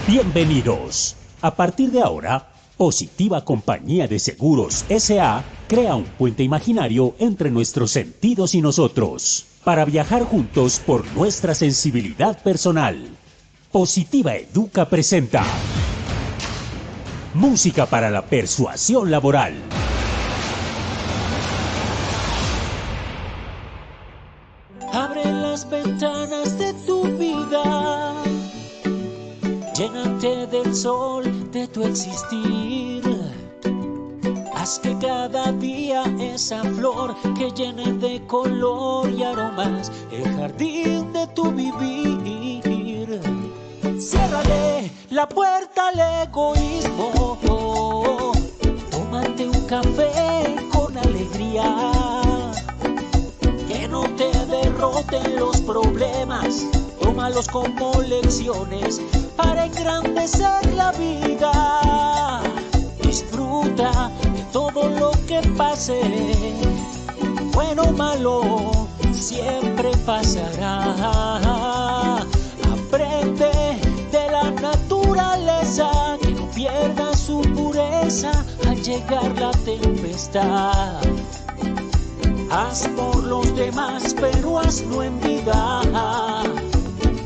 Bienvenidos. A partir de ahora, Positiva Compañía de Seguros S.A. crea un puente imaginario entre nuestros sentidos y nosotros, para viajar juntos por nuestra sensibilidad personal. Positiva Educa presenta Música para la persuasión laboral. Abre las ventanas de tu vida, llénate del sol de tu existir. Haz que cada día esa flor que llene de color y aromas el jardín de tu vivir. Ciérrale la puerta al egoísmo, tómate un café con alegría. Que no te derroten los problemas, tómalos como lecciones para engrandecer la vida. Disfruta de todo lo que pase, bueno o malo, siempre pasará. Aprende de la naturaleza, que no pierda su pureza al llegar la tempestad. Haz por los demás, pero hazlo en vida.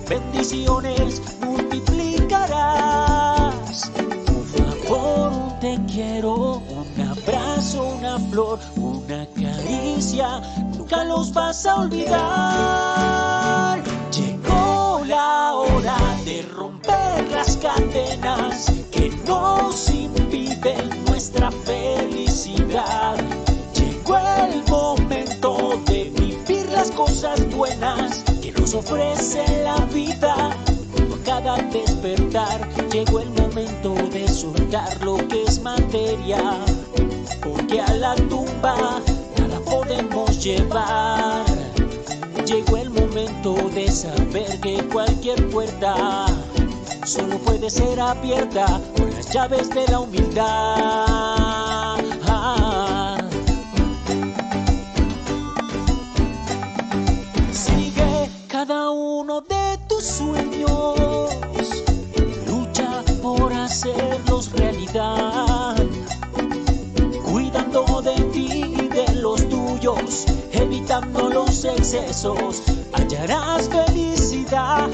Bendiciones multiplicarás. Un favor, un te quiero, un abrazo, una flor, una caricia, nunca los vas a olvidar. Llegó la hora de romper las cadenas que nos impiden nuestra felicidad. Llegó el momento de vivir las cosas buenas que nos ofrece la vida. Por cada despertar llegó el momento de soltar lo que es materia, porque a la tumba nada podemos llevar. Llegó el momento de saber que cualquier puerta solo puede ser abierta con las llaves de la humildad. Cada uno de tus sueños, lucha por hacerlos realidad, cuidando de ti y de los tuyos, evitando los excesos, hallarás felicidad.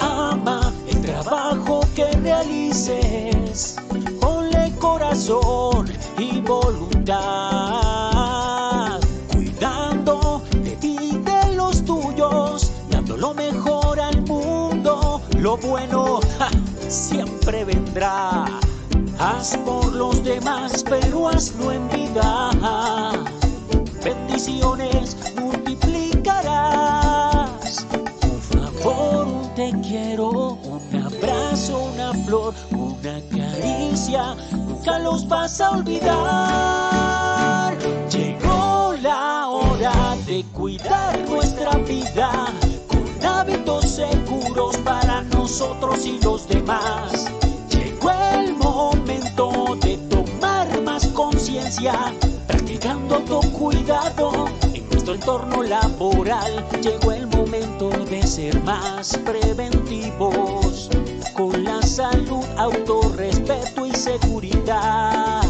Ama el trabajo que realices, ponle corazón y voluntad, cuidando de ti y de los tuyos, dando lo mejor al mundo. Lo bueno siempre vendrá. Haz por los demás, pero hazlo en vida. Bendiciones multiplicarás. Un favor, un te quiero, un abrazo, una flor, una caricia, nunca los vas a olvidar. Llegó la hora de cuidar nuestra vida con hábitos seguros para nosotros y los demás. Llegó el momento de tomar más conciencia, practicando autocuidado en nuestro entorno laboral. Llegó el momento de ser más preventivos con la salud, autorrespeto y seguridad,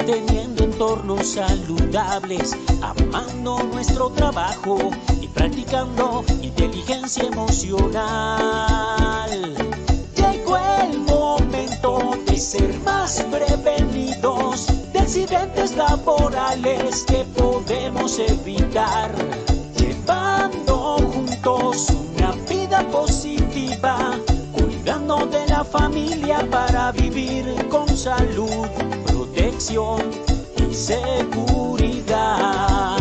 teniendo entornos saludables, amando nuestro trabajo y practicando inteligencia emocional. Llegó el momento de ser más prevenidos de accidentes laborales que podemos evitar, llevando juntos una vida positiva, cuidando de la familia para vivir con salud, protección y seguridad.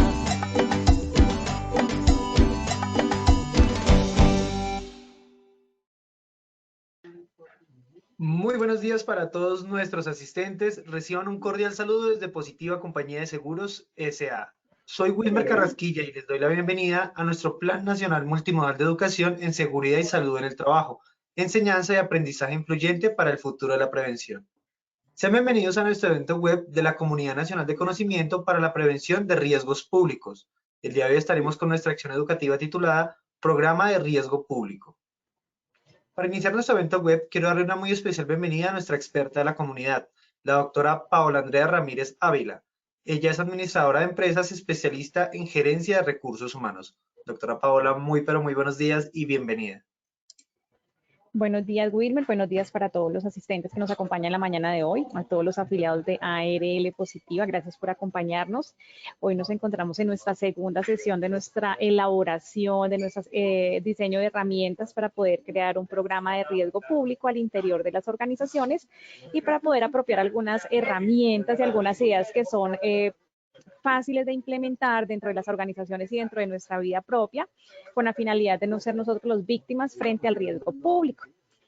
Muy buenos días para todos nuestros asistentes. Reciban un cordial saludo desde Positiva Compañía de Seguros S.A. Soy Wilmer Carrasquilla y les doy la bienvenida a nuestro Plan Nacional Multimodal de Educación en Seguridad y Salud en el Trabajo, enseñanza y aprendizaje influyente para el futuro de la prevención. Sean bienvenidos a nuestro evento web de la Comunidad Nacional de Conocimiento para la Prevención de Riesgos Públicos. El día de hoy estaremos con nuestra acción educativa titulada Programa de Riesgo Público. Para iniciar nuestro evento web, quiero darle una muy especial bienvenida a nuestra experta de la comunidad, la doctora Paola Andrea Ramírez Ávila. Ella es administradora de empresas, especialista en gerencia de recursos humanos. Doctora Paola, muy pero muy buenos días y bienvenida. Buenos días, Wilmer. Buenos días para todos los asistentes que nos acompañan en la mañana de hoy, a todos los afiliados de ARL Positiva. Gracias por acompañarnos. Hoy nos encontramos en nuestra segunda sesión de nuestra elaboración, de nuestro diseño de herramientas para poder crear un programa de riesgo público al interior de las organizaciones y para poder apropiar algunas herramientas y algunas ideas que son fáciles de implementar dentro de las organizaciones y dentro de nuestra vida propia, con la finalidad de no ser nosotros los víctimas frente al riesgo público.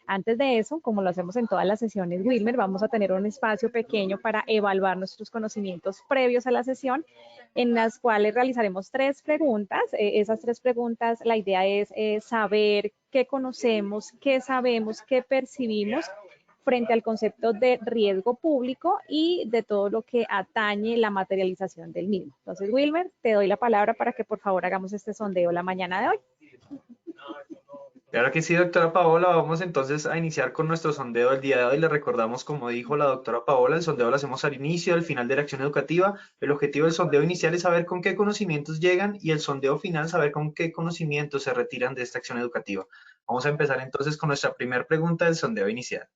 Antes de eso, como lo hacemos en todas las sesiones, Wilmer, vamos a tener un espacio pequeño para evaluar nuestros conocimientos previos a la sesión, en las cuales realizaremos 3 preguntas. Esas 3 preguntas, la idea es saber qué conocemos, qué sabemos, qué percibimos frente al concepto de riesgo público y de todo lo que atañe la materialización del mismo. Entonces, Wilmer, te doy la palabra para que por favor hagamos este sondeo la mañana de hoy. Claro que sí, doctora Paola. Vamos entonces a iniciar con nuestro sondeo del día de hoy. Le recordamos, como dijo la doctora Paola, el sondeo lo hacemos al inicio, al final de la acción educativa. El objetivo del sondeo inicial es saber con qué conocimientos llegan y el sondeo final saber con qué conocimientos se retiran de esta acción educativa. Vamos a empezar entonces con nuestra primera pregunta del sondeo inicial.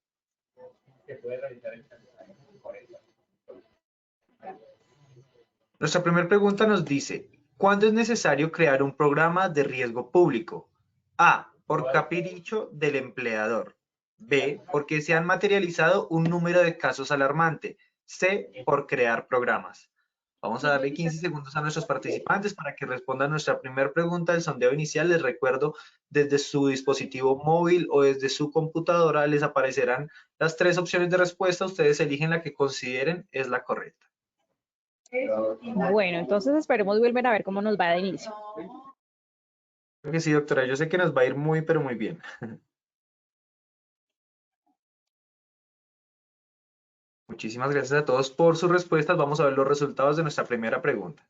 Nuestra primera pregunta nos dice, ¿cuándo es necesario crear un programa de riesgo público? A, por capricho del empleador. B, porque se han materializado un número de casos alarmante. C, por crear programas. Vamos a darle 15 segundos a nuestros participantes para que respondan nuestra primera pregunta del sondeo inicial. Les recuerdo, desde su dispositivo móvil o desde su computadora les aparecerán las 3 opciones de respuesta. Ustedes eligen la que consideren es la correcta. Bueno, entonces esperemos, Wilmer, a ver cómo nos va de inicio. Creo que sí, doctora. Yo sé que nos va a ir muy, pero muy bien. Muchísimas gracias a todos por sus respuestas. Vamos a ver los resultados de nuestra primera pregunta.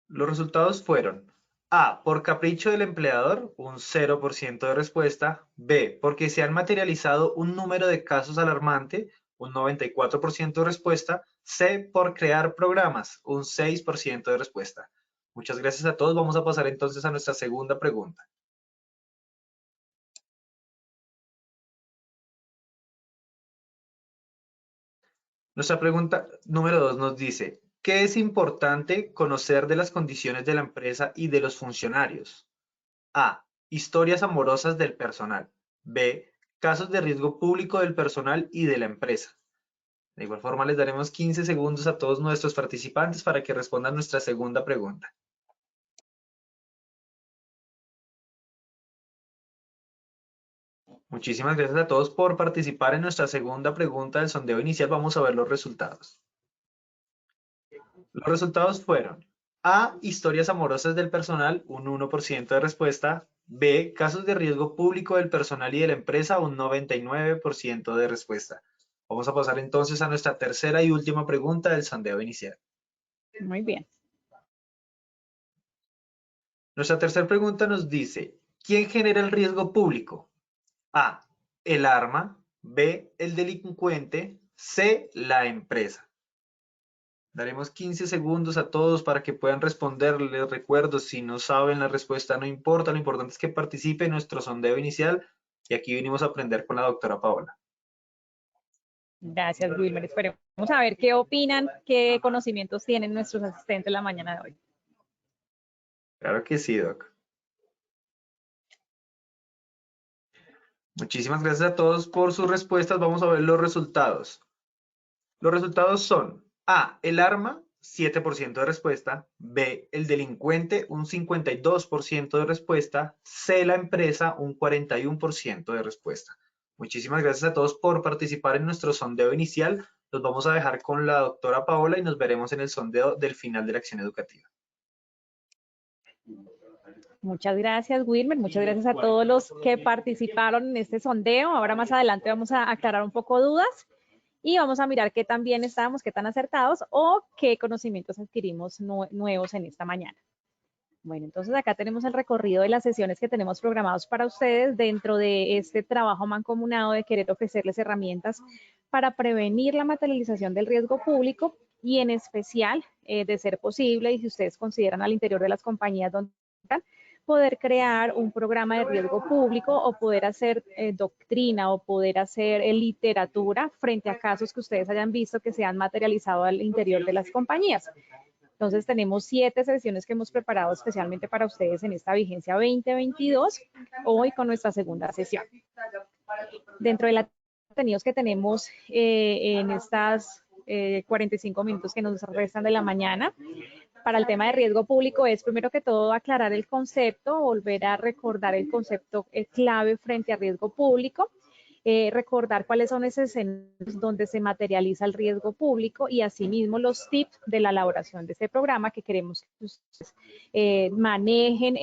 Los resultados fueron A, por capricho del empleador, un 0% de respuesta. B, porque se han materializado un número de casos alarmante, un 94% de respuesta. C, por crear programas, un 6% de respuesta. Muchas gracias a todos. Vamos a pasar entonces a nuestra segunda pregunta. Nuestra pregunta número 2 nos dice, ¿qué es importante conocer de las condiciones de la empresa y de los funcionarios? A, historias amorosas del personal. B, casos de riesgo público del personal y de la empresa. De igual forma, les daremos 15 segundos a todos nuestros participantes para que respondan nuestra segunda pregunta. Muchísimas gracias a todos por participar en nuestra segunda pregunta del sondeo inicial. Vamos a ver los resultados. Los resultados fueron A, historias amorosas del personal, un 1% de respuesta. B, casos de riesgo público del personal y de la empresa, un 99% de respuesta. Vamos a pasar entonces a nuestra tercera y última pregunta del sondeo inicial. Muy bien. Nuestra tercera pregunta nos dice, ¿quién genera el riesgo público? A, el arma. B, el delincuente. C, la empresa. Daremos 15 segundos a todos para que puedan responder. Les recuerdo, si no saben la respuesta, no importa. Lo importante es que participe en nuestro sondeo inicial. Y aquí vinimos a aprender con la doctora Paola. Gracias, Wilmer. Esperemos a ver qué opinan, qué conocimientos tienen nuestros asistentes la mañana de hoy. Claro que sí, Doc. Muchísimas gracias a todos por sus respuestas. Vamos a ver los resultados. Los resultados son A, el arma, 7% de respuesta. B, el delincuente, un 52% de respuesta. C, la empresa, un 41% de respuesta. Muchísimas gracias a todos por participar en nuestro sondeo inicial. Los vamos a dejar con la doctora Paola y nos veremos en el sondeo del final de la acción educativa. Muchas gracias, Wilmer. Muchas gracias a todos los que participaron en este sondeo. Ahora más adelante vamos a aclarar un poco dudas. y vamos a mirar qué tan bien estamos, qué tan acertados o qué conocimientos adquirimos nuevos en esta mañana. Bueno, entonces acá tenemos el recorrido de las sesiones que tenemos programados para ustedes dentro de este trabajo mancomunado de querer ofrecerles herramientas para prevenir la materialización del riesgo público y en especial, de ser posible, y si ustedes consideran al interior de las compañías donde están, poder crear un programa de riesgo público o poder hacer doctrina o poder hacer literatura frente a casos que ustedes hayan visto que se han materializado al interior de las compañías. Entonces tenemos 7 sesiones que hemos preparado especialmente para ustedes en esta vigencia 2022, hoy con nuestra segunda sesión. Dentro de los contenidos que tenemos en estas 45 minutos que nos restan de la mañana, para el tema de riesgo público es primero que todo aclarar el concepto, volver a recordar el concepto clave frente a riesgo público, recordar cuáles son esos escenarios donde se materializa el riesgo público y asimismo los tips de la elaboración de este programa que queremos que ustedes manejen,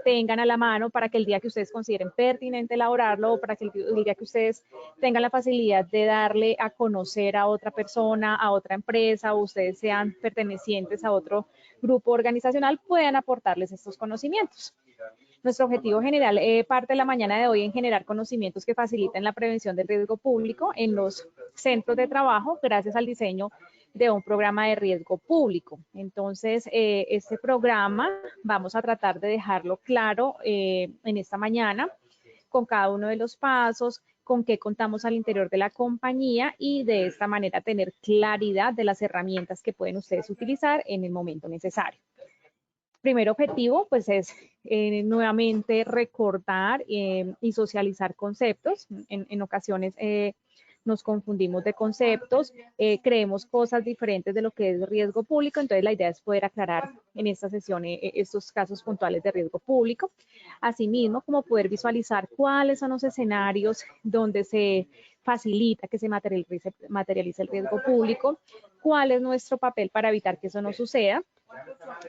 tengan a la mano para que el día que ustedes consideren pertinente elaborarlo o para que el día que ustedes tengan la facilidad de darle a conocer a otra persona, a otra empresa o ustedes sean pertenecientes a otro grupo organizacional, puedan aportarles estos conocimientos. Nuestro objetivo general parte de la mañana de hoy en generar conocimientos que faciliten la prevención del riesgo público en los centros de trabajo gracias al diseño de un programa de riesgo público. Entonces, este programa vamos a tratar de dejarlo claro en esta mañana con cada uno de los pasos, con qué contamos al interior de la compañía y de esta manera tener claridad de las herramientas que pueden ustedes utilizar en el momento necesario. Primer objetivo, pues es nuevamente recordar y socializar conceptos. En ocasiones nos confundimos de conceptos, creemos cosas diferentes de lo que es riesgo público, entonces la idea es poder aclarar en esta sesión estos casos puntuales de riesgo público. Asimismo, como poder visualizar cuáles son los escenarios donde se facilita que se materialice el riesgo público, cuál es nuestro papel para evitar que eso no suceda,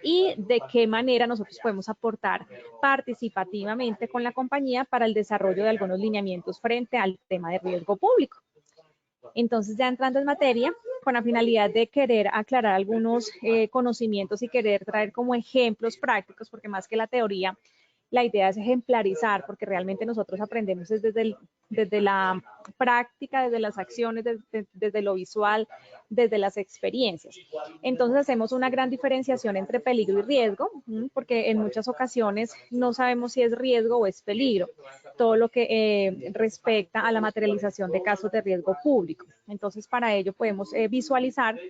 y de qué manera nosotros podemos aportar participativamente con la compañía para el desarrollo de algunos lineamientos frente al tema de riesgo público. Entonces, ya entrando en materia, con la finalidad de querer aclarar algunos conocimientos y querer traer como ejemplos prácticos, porque más que la teoría, la idea es ejemplarizar, porque realmente nosotros aprendemos desde la práctica, desde las acciones, desde lo visual, desde las experiencias. Entonces hacemos una gran diferenciación entre peligro y riesgo, porque en muchas ocasiones no sabemos si es riesgo o es peligro, todo lo que respecta a la materialización de casos de riesgo público. Entonces para ello podemos visualizar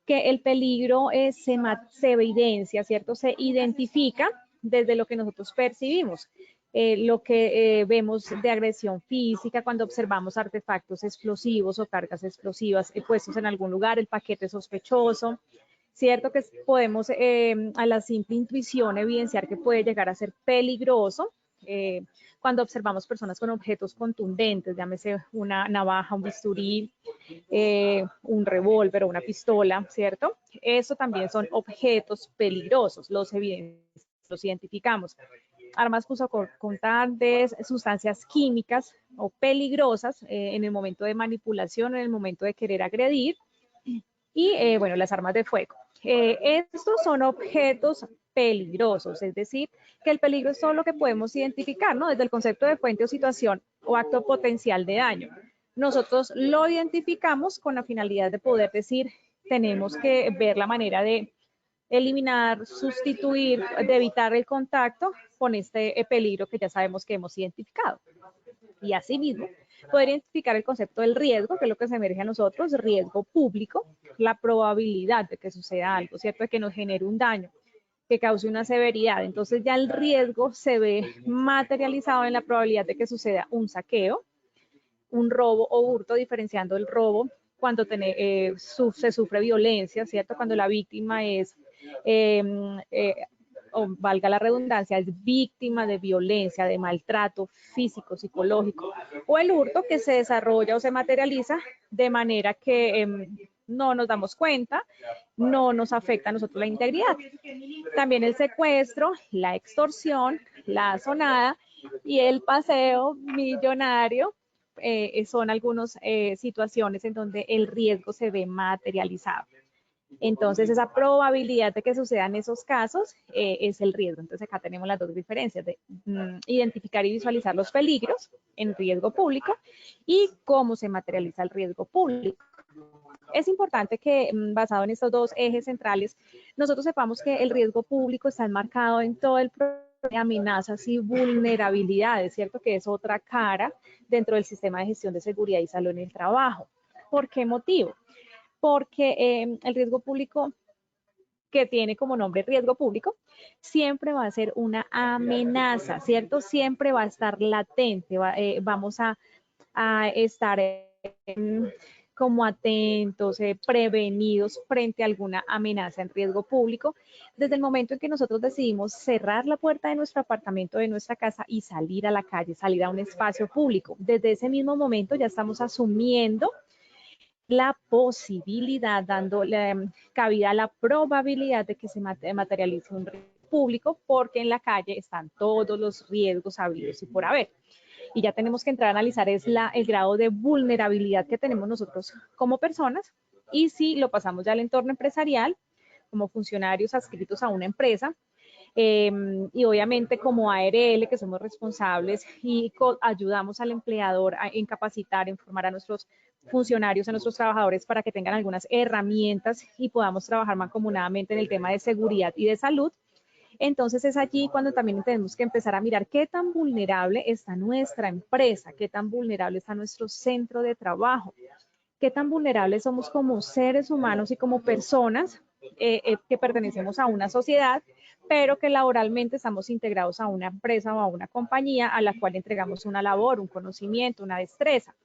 que el peligro se evidencia, ¿cierto? Se identifica desde lo que nosotros percibimos, lo que vemos de agresión física cuando observamos artefactos explosivos o cargas explosivas puestos en algún lugar, el paquete sospechoso, ¿cierto? Que podemos a la simple intuición evidenciar que puede llegar a ser peligroso cuando observamos personas con objetos contundentes, llámese una navaja, un bisturí, un revólver o una pistola, ¿cierto? Eso también son objetos peligrosos, los identificamos. Armas punzocortantes, sustancias químicas o peligrosas en el momento de manipulación, en el momento de querer agredir y, bueno, las armas de fuego. Estos son objetos peligrosos, es decir, que el peligro es todo lo que podemos identificar, ¿no? Desde el concepto de fuente o situación o acto potencial de daño. Nosotros lo identificamos con la finalidad de poder decir, tenemos que ver la manera de eliminar, sustituir, de evitar el contacto con este peligro que ya sabemos que hemos identificado. Y asimismo, poder identificar el concepto del riesgo, que es lo que se emerge a nosotros, riesgo público, la probabilidad de que suceda algo, ¿cierto? De que nos genere un daño, que cause una severidad. Entonces ya el riesgo se ve materializado en la probabilidad de que suceda un saqueo, un robo o hurto, diferenciando el robo cuando se sufre violencia, ¿cierto? Cuando la víctima es, o valga la redundancia, es víctima de violencia, de maltrato físico, psicológico, o el hurto que se desarrolla o se materializa de manera que no nos damos cuenta, no nos afecta a nosotros la integridad. También el secuestro, la extorsión, la asonada y el paseo millonario son algunas situaciones en donde el riesgo se ve materializado. Entonces, esa probabilidad de que sucedan esos casos es el riesgo. Entonces, acá tenemos las dos diferencias de identificar y visualizar los peligros en riesgo público y cómo se materializa el riesgo público. Es importante que, basado en estos dos ejes centrales, nosotros sepamos que el riesgo público está enmarcado en todo el programa de amenazas y vulnerabilidades, ¿cierto? Que es otra cara dentro del sistema de gestión de seguridad y salud en el trabajo. ¿Por qué motivo? Porque el riesgo público, que tiene como nombre riesgo público, siempre va a ser una amenaza, ¿cierto? Siempre va a estar latente, vamos a estar como atentos, prevenidos frente a alguna amenaza en riesgo público, desde el momento en que nosotros decidimos cerrar la puerta de nuestro apartamento, de nuestra casa y salir a la calle, salir a un espacio público. Desde ese mismo momento ya estamos asumiendo la posibilidad, dando cabida a la probabilidad de que se materialice un riesgo público, porque en la calle están todos los riesgos habidos y por haber. Y ya tenemos que entrar a analizar el grado de vulnerabilidad que tenemos nosotros como personas, y si lo pasamos ya al entorno empresarial, como funcionarios adscritos a una empresa, y obviamente como ARL, que somos responsables y ayudamos al empleador en capacitar, en formar a nuestros funcionarios, a nuestros trabajadores para que tengan algunas herramientas y podamos trabajar mancomunadamente en el tema de seguridad y de salud. Entonces es allí cuando también tenemos que empezar a mirar qué tan vulnerable está nuestra empresa, qué tan vulnerable está nuestro centro de trabajo, qué tan vulnerables somos como seres humanos y como personas que pertenecemos a una sociedad, pero que laboralmente estamos integrados a una empresa o a una compañía a la cual entregamos una labor, un conocimiento, una destreza.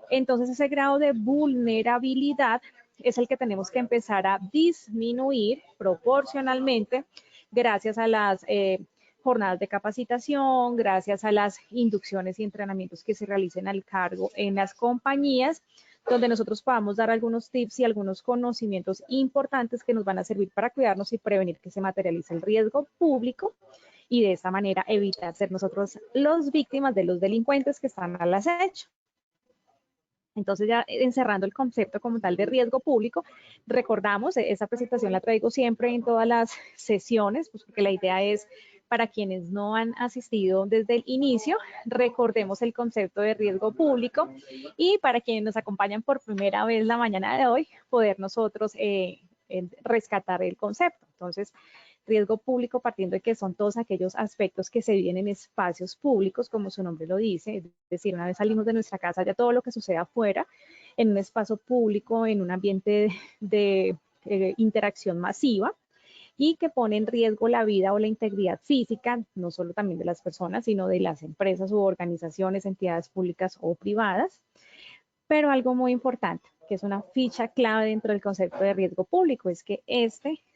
Entonces ese grado de vulnerabilidad es el que tenemos que empezar a disminuir proporcionalmente gracias a las jornadas de capacitación, gracias a las inducciones y entrenamientos que se realicen al cargo en las compañías, donde nosotros podamos dar algunos tips y algunos conocimientos importantes que nos van a servir para cuidarnos y prevenir que se materialice el riesgo público, y de esta manera evitar ser nosotros los víctimas de los delincuentes que están al acecho. Entonces, ya encerrando el concepto como tal de riesgo público, recordamos, esa presentación la traigo siempre en todas las sesiones, pues porque la idea es, para quienes no han asistido desde el inicio, recordemos el concepto de riesgo público, y para quienes nos acompañan por primera vez la mañana de hoy, poder nosotros rescatar el concepto. Entonces, riesgo público partiendo de que son todos aquellos aspectos que se viven en espacios públicos, como su nombre lo dice, es decir, una vez salimos de nuestra casa, ya todo lo que sucede afuera, en un espacio público, en un ambiente de interacción masiva, y que pone en riesgo la vida o la integridad física, no solo también de las personas, sino de las empresas u organizaciones, entidades públicas o privadas. Pero algo muy importante, que es una ficha clave dentro del concepto de riesgo público, es que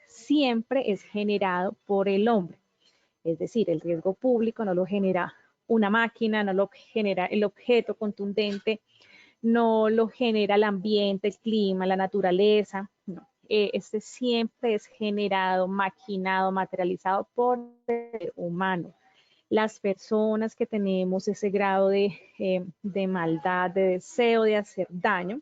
siempre es generado por el hombre. Es decir, el riesgo público no lo genera una máquina, no lo genera el objeto contundente, no lo genera el ambiente, el clima, la naturaleza. No. Siempre es generado, maquinado, materializado por el humano. Las personas que tenemos ese grado de maldad, de deseo de hacer daño,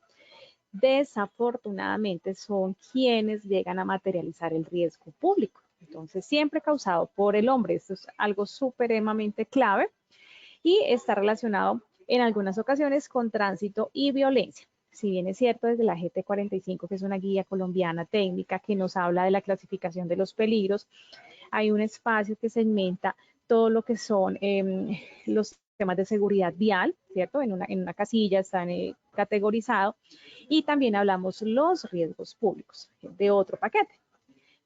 desafortunadamente son quienes llegan a materializar el riesgo público. Entonces, siempre causado por el hombre. Esto es algo supremamente clave y está relacionado en algunas ocasiones con tránsito y violencia. Si bien es cierto, desde la GT45, que es una guía colombiana técnica que nos habla de la clasificación de los peligros, hay un espacio que segmenta todo lo que son los temas de seguridad vial, ¿cierto? En una casilla están categorizados, y también hablamos los riesgos públicos de otro paquete.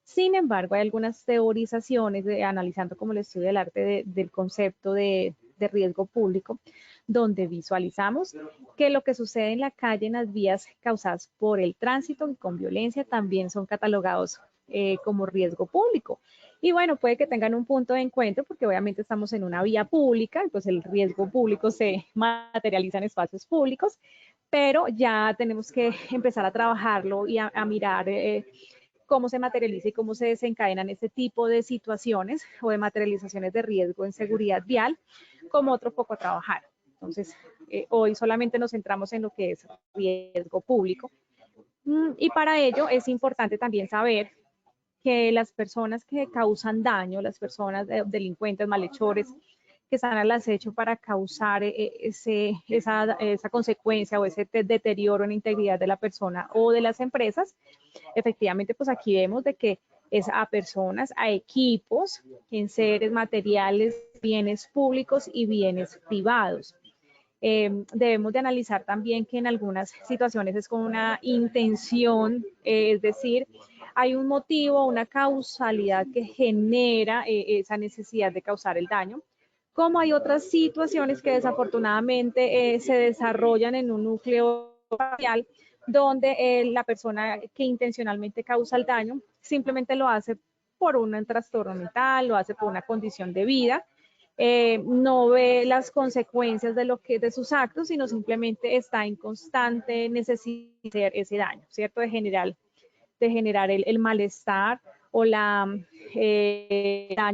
Sin embargo, hay algunas teorizaciones analizando como el estudio del arte del concepto de riesgo público, donde visualizamos que lo que sucede en la calle, en las vías causadas por el tránsito y con violencia, también son catalogados como riesgo público. Y bueno, puede que tengan un punto de encuentro porque obviamente estamos en una vía pública, pues el riesgo público se materializa en espacios públicos, pero ya tenemos que empezar a trabajarlo y a mirar cómo se materializa y cómo se desencadenan este tipo de situaciones o de materializaciones de riesgo en seguridad vial como otro foco a trabajar. Entonces, hoy solamente nos centramos en lo que es riesgo público. Y para ello es importante también saber que las personas que causan daño, las personas delincuentes, malhechores, que están al acecho para causar esa consecuencia o ese deterioro en la integridad de la persona o de las empresas, efectivamente, pues aquí vemos de que es a personas, a equipos, en seres materiales, bienes públicos y bienes privados. Debemos de analizar también que en algunas situaciones es con una intención, es decir, hay un motivo, una causalidad que genera esa necesidad de causar el daño, como hay otras situaciones que desafortunadamente se desarrollan en un núcleo familiar donde la persona que intencionalmente causa el daño simplemente lo hace por un trastorno mental, lo hace por una condición de vida, no ve las consecuencias de sus actos, sino simplemente está en constante necesidad de hacer ese daño, ¿cierto? De generar el malestar o daño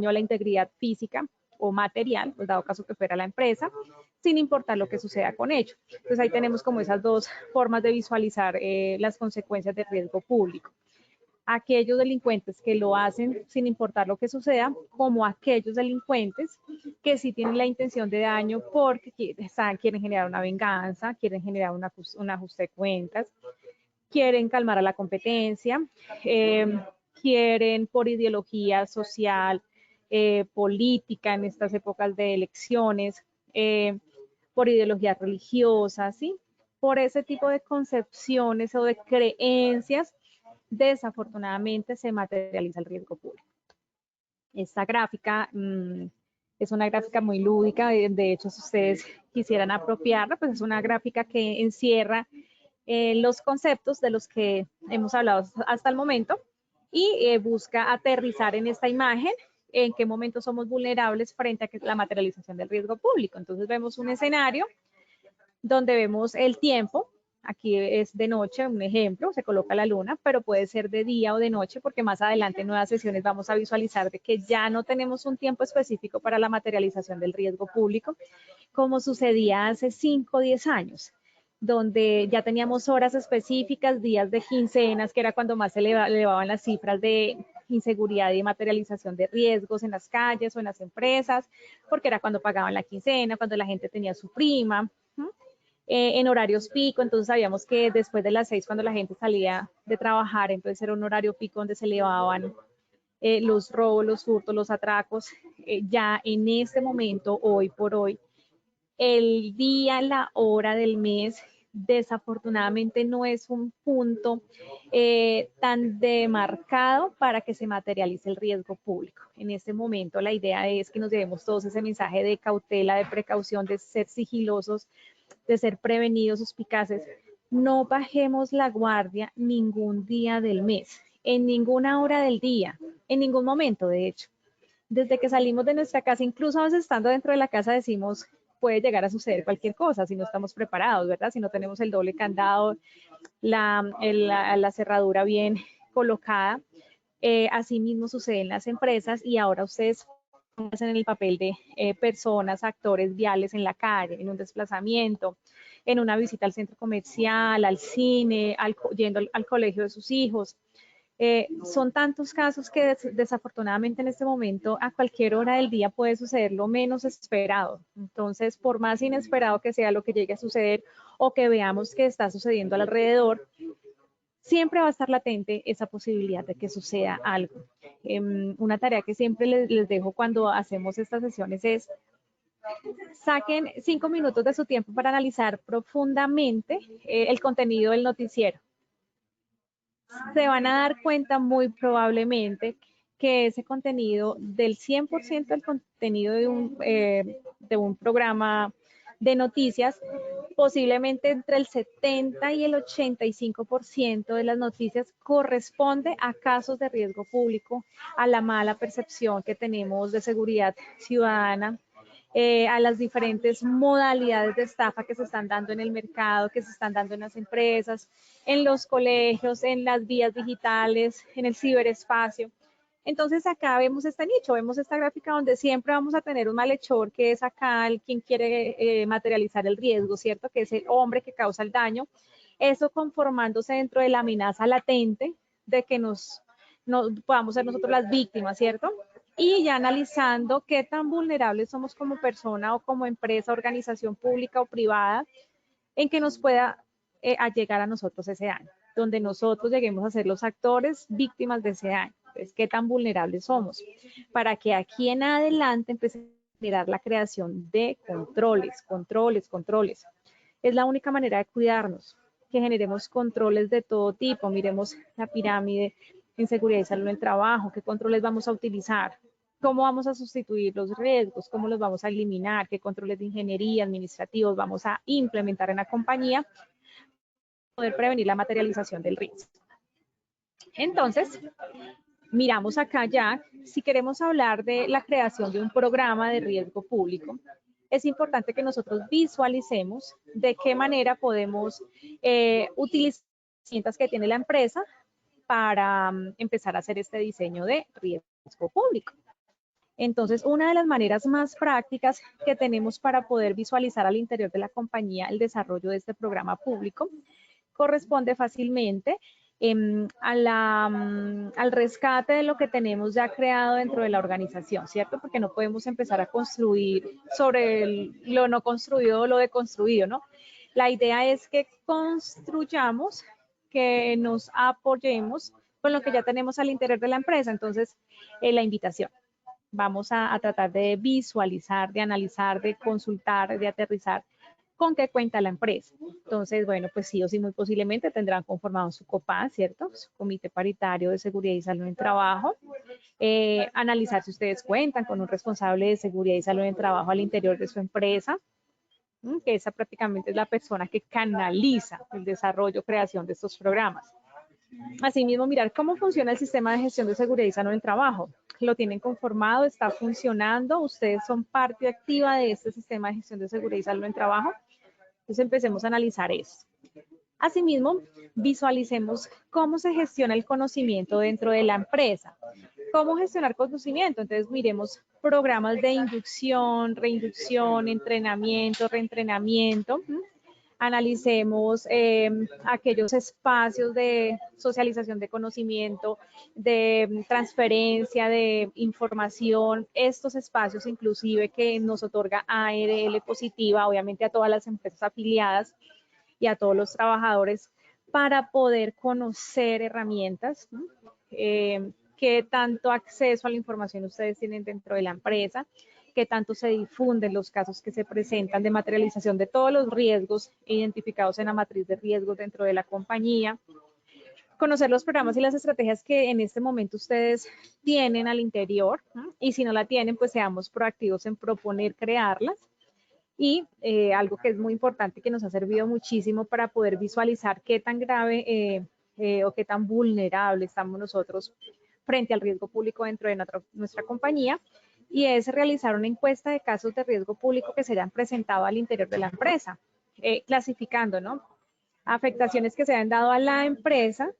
a la integridad física o material, pues dado caso que fuera la empresa, sin importar lo que suceda con ello. Entonces ahí tenemos como esas dos formas de visualizar las consecuencias del riesgo público. Aquellos delincuentes que lo hacen sin importar lo que suceda, como aquellos delincuentes que sí tienen la intención de daño porque quieren generar una venganza, quieren generar un ajuste de cuentas, quieren calmar a la competencia, quieren por ideología social, política en estas épocas de elecciones, por ideología religiosa, ¿sí? Por ese tipo de concepciones o de creencias, desafortunadamente se materializa el riesgo público. Esta gráfica es una gráfica muy lúdica, de hecho, si ustedes quisieran apropiarla, pues es una gráfica que encierra los conceptos de los que hemos hablado hasta el momento y busca aterrizar en esta imagen en qué momento somos vulnerables frente a la materialización del riesgo público. Entonces vemos un escenario donde vemos el tiempo. Aquí es de noche, un ejemplo, se coloca la luna, pero puede ser de día o de noche, porque más adelante en nuevas sesiones vamos a visualizar de que ya no tenemos un tiempo específico para la materialización del riesgo público, como sucedía hace 5 o 10 años, donde ya teníamos horas específicas, días de quincenas, que era cuando más se elevaban las cifras de inseguridad y materialización de riesgos en las calles o en las empresas, porque era cuando pagaban la quincena, cuando la gente tenía su prima, en horarios pico, entonces sabíamos que después de las 6, cuando la gente salía de trabajar, entonces era un horario pico donde se elevaban los robos, los hurtos, los atracos. Ya en este momento, hoy por hoy, el día, la hora del mes, desafortunadamente no es un punto tan demarcado para que se materialice el riesgo público. En este momento la idea es que nos llevemos todos ese mensaje de cautela, de precaución, de ser sigilosos, de ser prevenidos, suspicaces. No bajemos la guardia ningún día del mes, en ninguna hora del día, en ningún momento, de hecho. Desde que salimos de nuestra casa, incluso a veces estando dentro de la casa, decimos, puede llegar a suceder cualquier cosa si no estamos preparados, ¿verdad? Si no tenemos el doble candado, la cerradura bien colocada. Así mismo sucede en las empresas y ahora ustedes en el papel de personas, actores viales en la calle, en un desplazamiento, en una visita al centro comercial, al cine, yendo al colegio de sus hijos. Son tantos casos que desafortunadamente en este momento a cualquier hora del día puede suceder lo menos esperado. Entonces, por más inesperado que sea lo que llegue a suceder o que veamos que está sucediendo alrededor, siempre va a estar latente esa posibilidad de que suceda algo. Una tarea que siempre les dejo cuando hacemos estas sesiones es saquen 5 minutos de su tiempo para analizar profundamente el contenido del noticiero. Se van a dar cuenta muy probablemente que ese contenido, del 100% del contenido de un programa de noticias, posiblemente entre el 70 y el 85% de las noticias corresponde a casos de riesgo público, a la mala percepción que tenemos de seguridad ciudadana, a las diferentes modalidades de estafa que se están dando en el mercado, que se están dando en las empresas, en los colegios, en las vías digitales, en el ciberespacio. Entonces acá vemos este nicho, vemos esta gráfica donde siempre vamos a tener un malhechor que es acá el quien quiere materializar el riesgo, ¿cierto? Que es el hombre que causa el daño. Eso conformándose dentro de la amenaza latente de que no podamos ser nosotros las víctimas, ¿cierto? Y ya analizando qué tan vulnerables somos como persona o como empresa, organización pública o privada, en que nos pueda llegar a nosotros ese daño, donde nosotros lleguemos a ser los actores víctimas de ese daño. Entonces, ¿qué tan vulnerables somos? Para que aquí en adelante empiece a generar la creación de controles. Es la única manera de cuidarnos, que generemos controles de todo tipo. Miremos la pirámide en seguridad y salud en el trabajo, qué controles vamos a utilizar, cómo vamos a sustituir los riesgos, cómo los vamos a eliminar, qué controles de ingeniería, administrativos vamos a implementar en la compañía para poder prevenir la materialización del riesgo. Entonces, miramos acá ya, si queremos hablar de la creación de un programa de riesgo público, es importante que nosotros visualicemos de qué manera podemos utilizar las herramientas que tiene la empresa para empezar a hacer este diseño de riesgo público. Entonces, una de las maneras más prácticas que tenemos para poder visualizar al interior de la compañía el desarrollo de este programa público corresponde fácilmente al rescate de lo que tenemos ya creado dentro de la organización, ¿cierto? Porque no podemos empezar a construir sobre lo no construido o lo deconstruido, ¿no? La idea es que construyamos, que nos apoyemos con lo que ya tenemos al interior de la empresa. Entonces, la invitación. Vamos a tratar de visualizar, de analizar, de consultar, de aterrizar con qué cuenta la empresa. Entonces, bueno, pues sí o sí, muy posiblemente tendrán conformado su COPA, ¿cierto? Su Comité Paritario de Seguridad y Salud en Trabajo. Analizar si ustedes cuentan con un responsable de seguridad y salud en trabajo al interior de su empresa, que esa prácticamente es la persona que canaliza el desarrollo, creación de estos programas. Asimismo, mirar cómo funciona el sistema de gestión de seguridad y salud en el trabajo. ¿Lo tienen conformado? ¿Está funcionando? ¿Ustedes son parte activa de este sistema de gestión de seguridad y salud en el trabajo? Entonces empecemos a analizar eso. Asimismo, visualicemos cómo se gestiona el conocimiento dentro de la empresa. ¿Cómo gestionar conocimiento? Entonces miremos programas de inducción, reinducción, entrenamiento, reentrenamiento. Analicemos aquellos espacios de socialización de conocimiento, de transferencia de información, estos espacios inclusive que nos otorga ARL Positiva, obviamente a todas las empresas afiliadas y a todos los trabajadores, para poder conocer herramientas, ¿no? Qué tanto acceso a la información ustedes tienen dentro de la empresa, qué tanto se difunden los casos que se presentan de materialización de todos los riesgos identificados en la matriz de riesgos dentro de la compañía, conocer los programas y las estrategias que en este momento ustedes tienen al interior, ¿no? Y si no la tienen, pues seamos proactivos en proponer crearlas. Y algo que es muy importante, que nos ha servido muchísimo para poder visualizar qué tan grave o qué tan vulnerable estamos nosotros frente al riesgo público dentro de nuestra compañía, y es realizar una encuesta de casos de riesgo público que se hayan presentado al interior de la empresa, clasificando, ¿no? Afectaciones que se han dado a la empresa,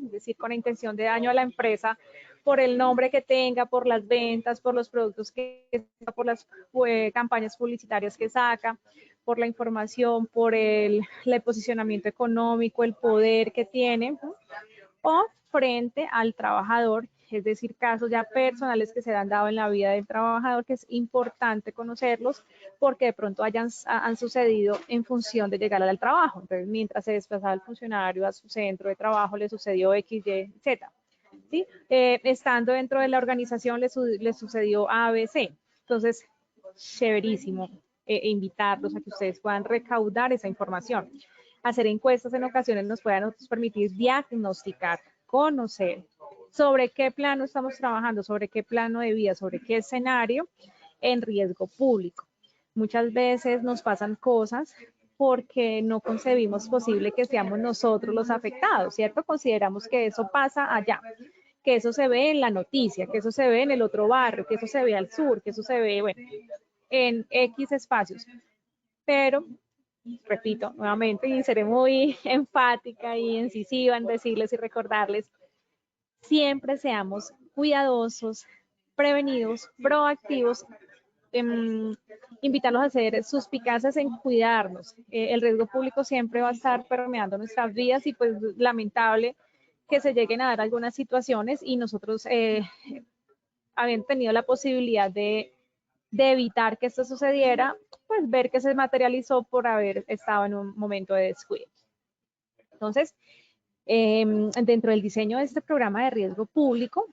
es decir, con la intención de daño a la empresa por el nombre que tenga, por las ventas, por los productos que saca, por las campañas publicitarias que saca, por la información, por el posicionamiento económico, el poder que tiene, o frente al trabajador, es decir, casos ya personales que se han dado en la vida del trabajador, que es importante conocerlos porque de pronto han sucedido en función de llegar al trabajo. Entonces, mientras se desplazaba el funcionario a su centro de trabajo, le sucedió X, Y, Z. ¿Sí? Estando dentro de la organización, le sucedió A, B, C. Entonces, chéverísimo invitarlos a que ustedes puedan recaudar esa información. Hacer encuestas en ocasiones nos pueden permitir diagnosticar, conocer sobre qué plano estamos trabajando, sobre qué plano de vida, sobre qué escenario en riesgo público. Muchas veces nos pasan cosas porque no concebimos posible que seamos nosotros los afectados, ¿cierto? Consideramos que eso pasa allá, que eso se ve en la noticia, que eso se ve en el otro barrio, que eso se ve al sur, que eso se ve, bueno, en X espacios. Pero repito nuevamente, y seré muy enfática y incisiva en decirles y recordarles, siempre seamos cuidadosos, prevenidos, proactivos, invitarlos a ser suspicaces en cuidarnos. El riesgo público siempre va a estar permeando nuestras vidas y pues lamentable que se lleguen a dar algunas situaciones y nosotros habiendo tenido la posibilidad de evitar que esto sucediera, pues ver que se materializó por haber estado en un momento de descuido. Entonces, dentro del diseño de este programa de riesgo público,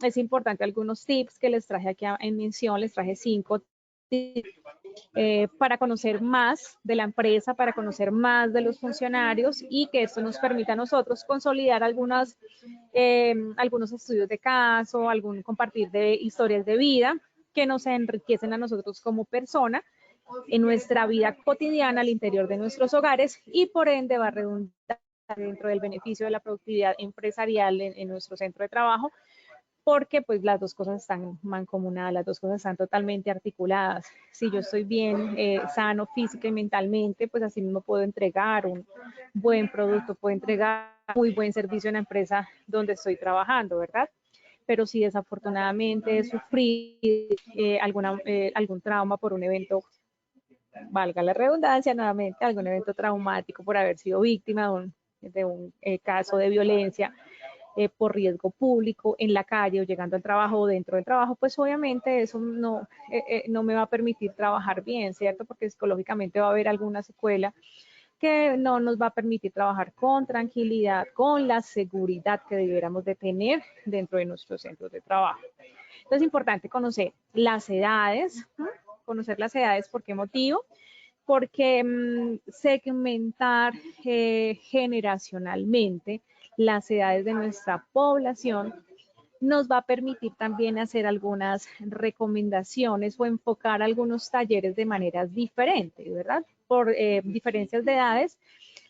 es importante algunos tips que les traje aquí en mención, les traje 5 tips para conocer más de la empresa, para conocer más de los funcionarios y que esto nos permita a nosotros consolidar algunos estudios de caso, compartir de historias de vida que nos enriquecen a nosotros como persona en nuestra vida cotidiana al interior de nuestros hogares y por ende va a redundar dentro del beneficio de la productividad empresarial en nuestro centro de trabajo, porque pues las dos cosas están mancomunadas, las dos cosas están totalmente articuladas. Si yo estoy bien, sano física y mentalmente, pues así mismo puedo entregar un buen producto, puedo entregar muy buen servicio en la empresa donde estoy trabajando, ¿verdad? Pero si desafortunadamente sufrí algún trauma por un evento, valga la redundancia nuevamente, algún evento traumático por haber sido víctima de un caso de violencia, por riesgo público en la calle o llegando al trabajo o dentro del trabajo, pues obviamente eso no me va a permitir trabajar bien, ¿cierto? Porque psicológicamente va a haber alguna secuela que no nos va a permitir trabajar con tranquilidad, con la seguridad que debiéramos de tener dentro de nuestros centros de trabajo. Entonces es importante conocer las edades, ¿no? Conocer las edades, ¿por qué motivo? Porque segmentar generacionalmente las edades de nuestra población nos va a permitir también hacer algunas recomendaciones o enfocar algunos talleres de maneras diferentes, ¿verdad? Por diferencias de edades,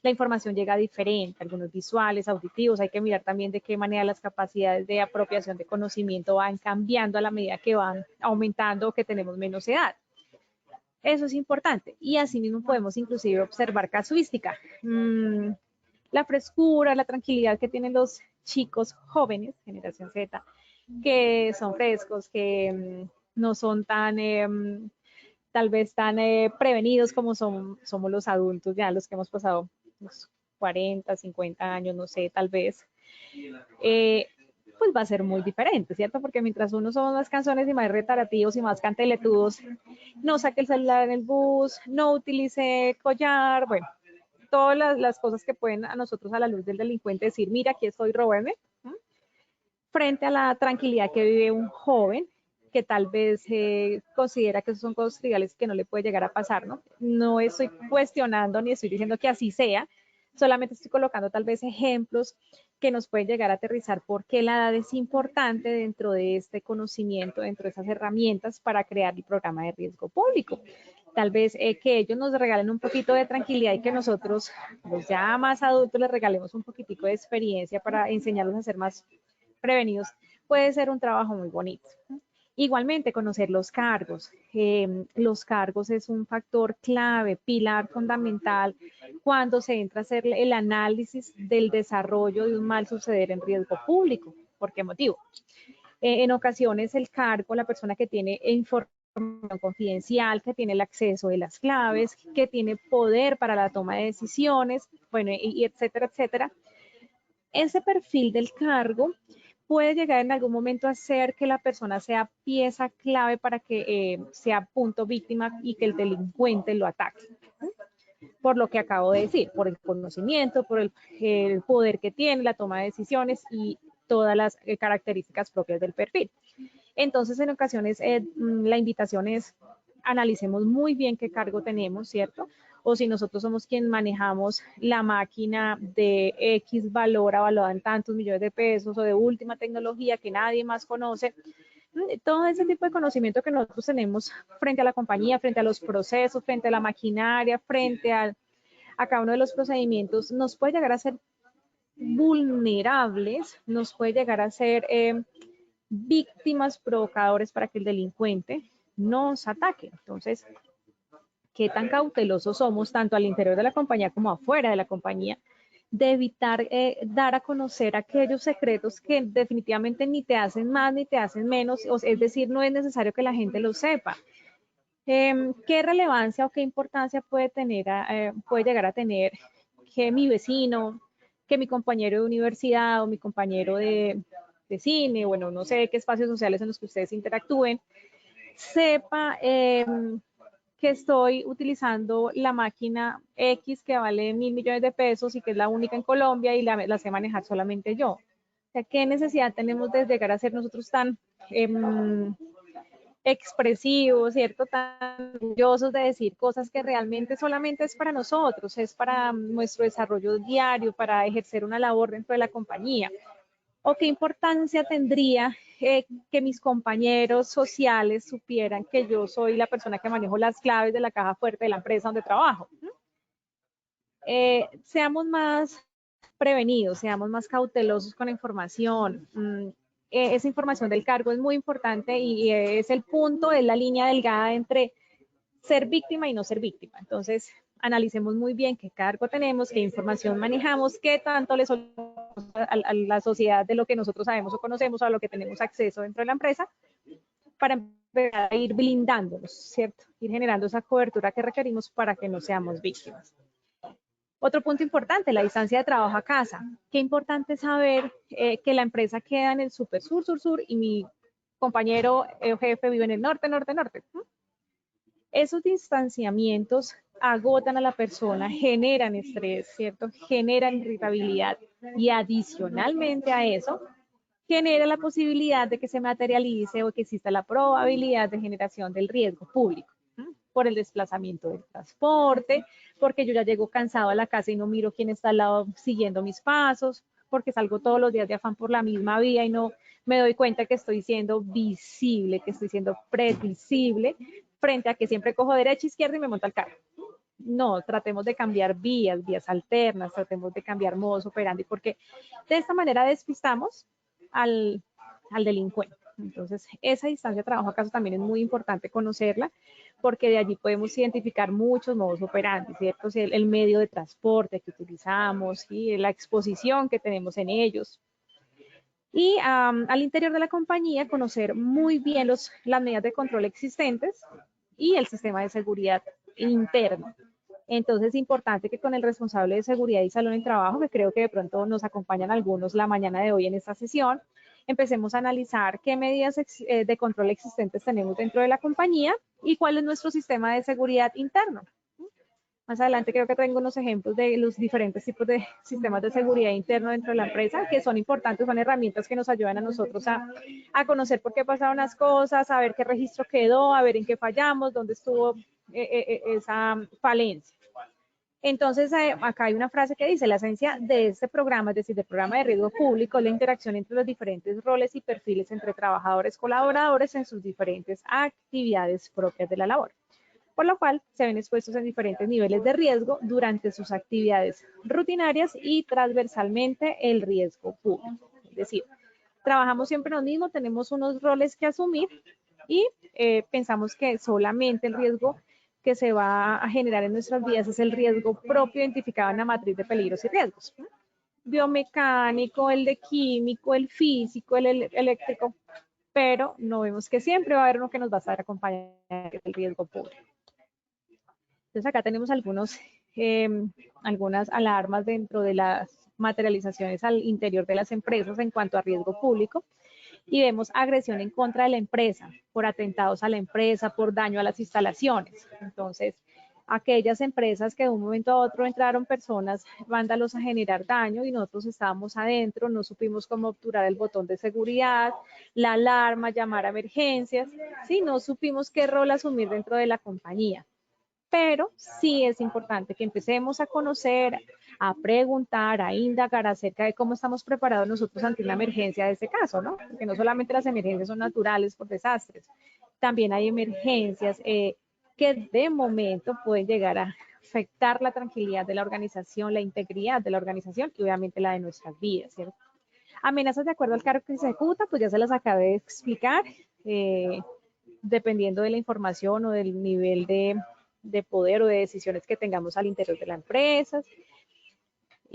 la información llega diferente, algunos visuales, auditivos, hay que mirar también de qué manera las capacidades de apropiación de conocimiento van cambiando a la medida que van aumentando o que tenemos menos edad. Eso es importante. Y asimismo podemos inclusive observar casuística. La frescura, la tranquilidad que tienen los chicos jóvenes, generación Z, que son frescos, que no son tan, tal vez tan prevenidos como somos los adultos, ya los que hemos pasado los 40, 50 años, no sé, tal vez. Pues va a ser muy diferente, ¿cierto? Porque mientras unos somos más canzones y más retarativos y más canteletudos, no saque el celular en el bus, no utilice collar, bueno, todas las cosas que pueden a nosotros a la luz del delincuente decir, mira, aquí estoy, róbeme, ¿no? Frente a la tranquilidad que vive un joven que tal vez considera que esos son cosas triviales que no le puede llegar a pasar, ¿no? No estoy cuestionando ni estoy diciendo que así sea, solamente estoy colocando tal vez ejemplos que nos pueden llegar a aterrizar por qué la edad es importante dentro de este conocimiento, dentro de esas herramientas para crear el programa de riesgo público. Tal vez que ellos nos regalen un poquito de tranquilidad y que nosotros, los ya más adultos, les regalemos un poquitico de experiencia para enseñarlos a ser más prevenidos, puede ser un trabajo muy bonito. Igualmente, conocer los cargos. Los cargos es un factor clave, pilar fundamental cuando se entra a hacer el análisis del desarrollo de un mal suceder en riesgo público. ¿Por qué motivo? En ocasiones el cargo, la persona que tiene información confidencial, que tiene el acceso de las claves, que tiene poder para la toma de decisiones, bueno, y etcétera, etcétera. Ese perfil del cargo puede llegar en algún momento a ser que la persona sea pieza clave para que sea punto víctima y que el delincuente lo ataque. Por lo que acabo de decir, por el conocimiento, por el poder que tiene, la toma de decisiones y todas las características propias del perfil. Entonces, en ocasiones, la invitación es analicemos muy bien qué cargo tenemos, ¿cierto? O si nosotros somos quien manejamos la máquina de X valor avalada en tantos millones de pesos o de última tecnología que nadie más conoce, todo ese tipo de conocimiento que nosotros tenemos frente a la compañía, frente a los procesos, frente a la maquinaria, frente a cada uno de los procedimientos, nos puede llegar a ser vulnerables, nos puede llegar a ser víctimas provocadores para que el delincuente nos ataque. Entonces, ¿qué tan cautelosos somos tanto al interior de la compañía como afuera de la compañía de evitar dar a conocer aquellos secretos que definitivamente ni te hacen más ni te hacen menos, es decir, no es necesario que la gente lo sepa. ¿Qué relevancia o qué importancia puede tener, puede llegar a tener que mi vecino, que mi compañero de universidad o mi compañero de cine, bueno, no sé qué espacios sociales en los que ustedes interactúen, sepa que estoy utilizando la máquina X que vale 1.000 millones de pesos y que es la única en Colombia y la sé manejar solamente yo? O sea, ¿qué necesidad tenemos de llegar a ser nosotros tan expresivos, ¿cierto? Tan orgullosos de decir cosas que realmente solamente es para nosotros, es para nuestro desarrollo diario, para ejercer una labor dentro de la compañía? ¿O qué importancia tendría que mis compañeros sociales supieran que yo soy la persona que manejo las claves de la caja fuerte de la empresa donde trabajo? Seamos más prevenidos, seamos más cautelosos con la información. Esa información del cargo es muy importante y es el punto, es la línea delgada entre ser víctima y no ser víctima. Entonces, analicemos muy bien qué cargo tenemos, qué información manejamos, qué tanto le soltamos a la sociedad de lo que nosotros sabemos o conocemos o a lo que tenemos acceso dentro de la empresa para empezar a ir blindándonos, ¿cierto? Ir generando esa cobertura que requerimos para que no seamos víctimas. Otro punto importante, la distancia de trabajo a casa. Qué importante saber que la empresa queda en el super sur, sur, sur y mi compañero jefe vive en el norte, norte, norte. Esos distanciamientos agotan a la persona, generan estrés, ¿cierto? Generan irritabilidad y adicionalmente a eso, genera la posibilidad de que se materialice o que exista la probabilidad de generación del riesgo público por el desplazamiento del transporte, porque yo ya llego cansado a la casa y no miro quién está al lado siguiendo mis pasos, porque salgo todos los días de afán por la misma vía y no me doy cuenta que estoy siendo visible, que estoy siendo previsible, frente a que siempre cojo derecha, izquierda y me monto al carro. No, tratemos de cambiar vías alternas, tratemos de cambiar modos operandi, porque de esta manera despistamos al delincuente. Entonces, esa distancia de trabajo a casa también es muy importante conocerla, porque de allí podemos identificar muchos modos operandi, ¿cierto? El medio de transporte que utilizamos y la exposición que tenemos en ellos. Y al interior de la compañía, conocer muy bien las medidas de control existentes y el sistema de seguridad interno. Entonces es importante que con el responsable de seguridad y salud en trabajo, que creo que de pronto nos acompañan algunos la mañana de hoy en esta sesión, empecemos a analizar qué medidas de control existentes tenemos dentro de la compañía y cuál es nuestro sistema de seguridad interno. Más adelante creo que tengo unos ejemplos de los diferentes tipos de sistemas de seguridad interno dentro de la empresa, que son importantes, son herramientas que nos ayudan a nosotros a conocer por qué pasaron las cosas, a ver qué registro quedó, a ver en qué fallamos, dónde estuvo esa falencia. Entonces, acá hay una frase que dice, la esencia de este programa, es decir, del programa de riesgo público, es la interacción entre los diferentes roles y perfiles entre trabajadores, colaboradores en sus diferentes actividades propias de la labor, por lo cual se ven expuestos en diferentes niveles de riesgo durante sus actividades rutinarias y transversalmente el riesgo público. Es decir, trabajamos siempre lo mismo, tenemos unos roles que asumir y pensamos que solamente el riesgo que se va a generar en nuestras vidas es el riesgo propio identificado en la matriz de peligros y riesgos. Biomecánico, el de químico, el físico, el eléctrico, pero no vemos que siempre va a haber uno que nos va a estar acompañando, que es el riesgo público. Entonces acá tenemos algunas alarmas dentro de las materializaciones al interior de las empresas en cuanto a riesgo público y vemos agresión en contra de la empresa, por atentados a la empresa, por daño a las instalaciones. Entonces, aquellas empresas que de un momento a otro entraron personas vándalos a generar daño y nosotros estábamos adentro, no supimos cómo obturar el botón de seguridad, la alarma, llamar a emergencias, ¿sí? No supimos qué rol asumir dentro de la compañía. Pero sí es importante que empecemos a conocer, a preguntar, a indagar acerca de cómo estamos preparados nosotros ante una emergencia de este caso, ¿no? Porque no solamente las emergencias son naturales por desastres, también hay emergencias que de momento pueden llegar a afectar la tranquilidad de la organización, la integridad de la organización y obviamente la de nuestras vidas, ¿cierto? Amenazas de acuerdo al cargo que se ejecuta, pues ya se las acabé de explicar, dependiendo de la información o del nivel de poder o de decisiones que tengamos al interior de la empresa.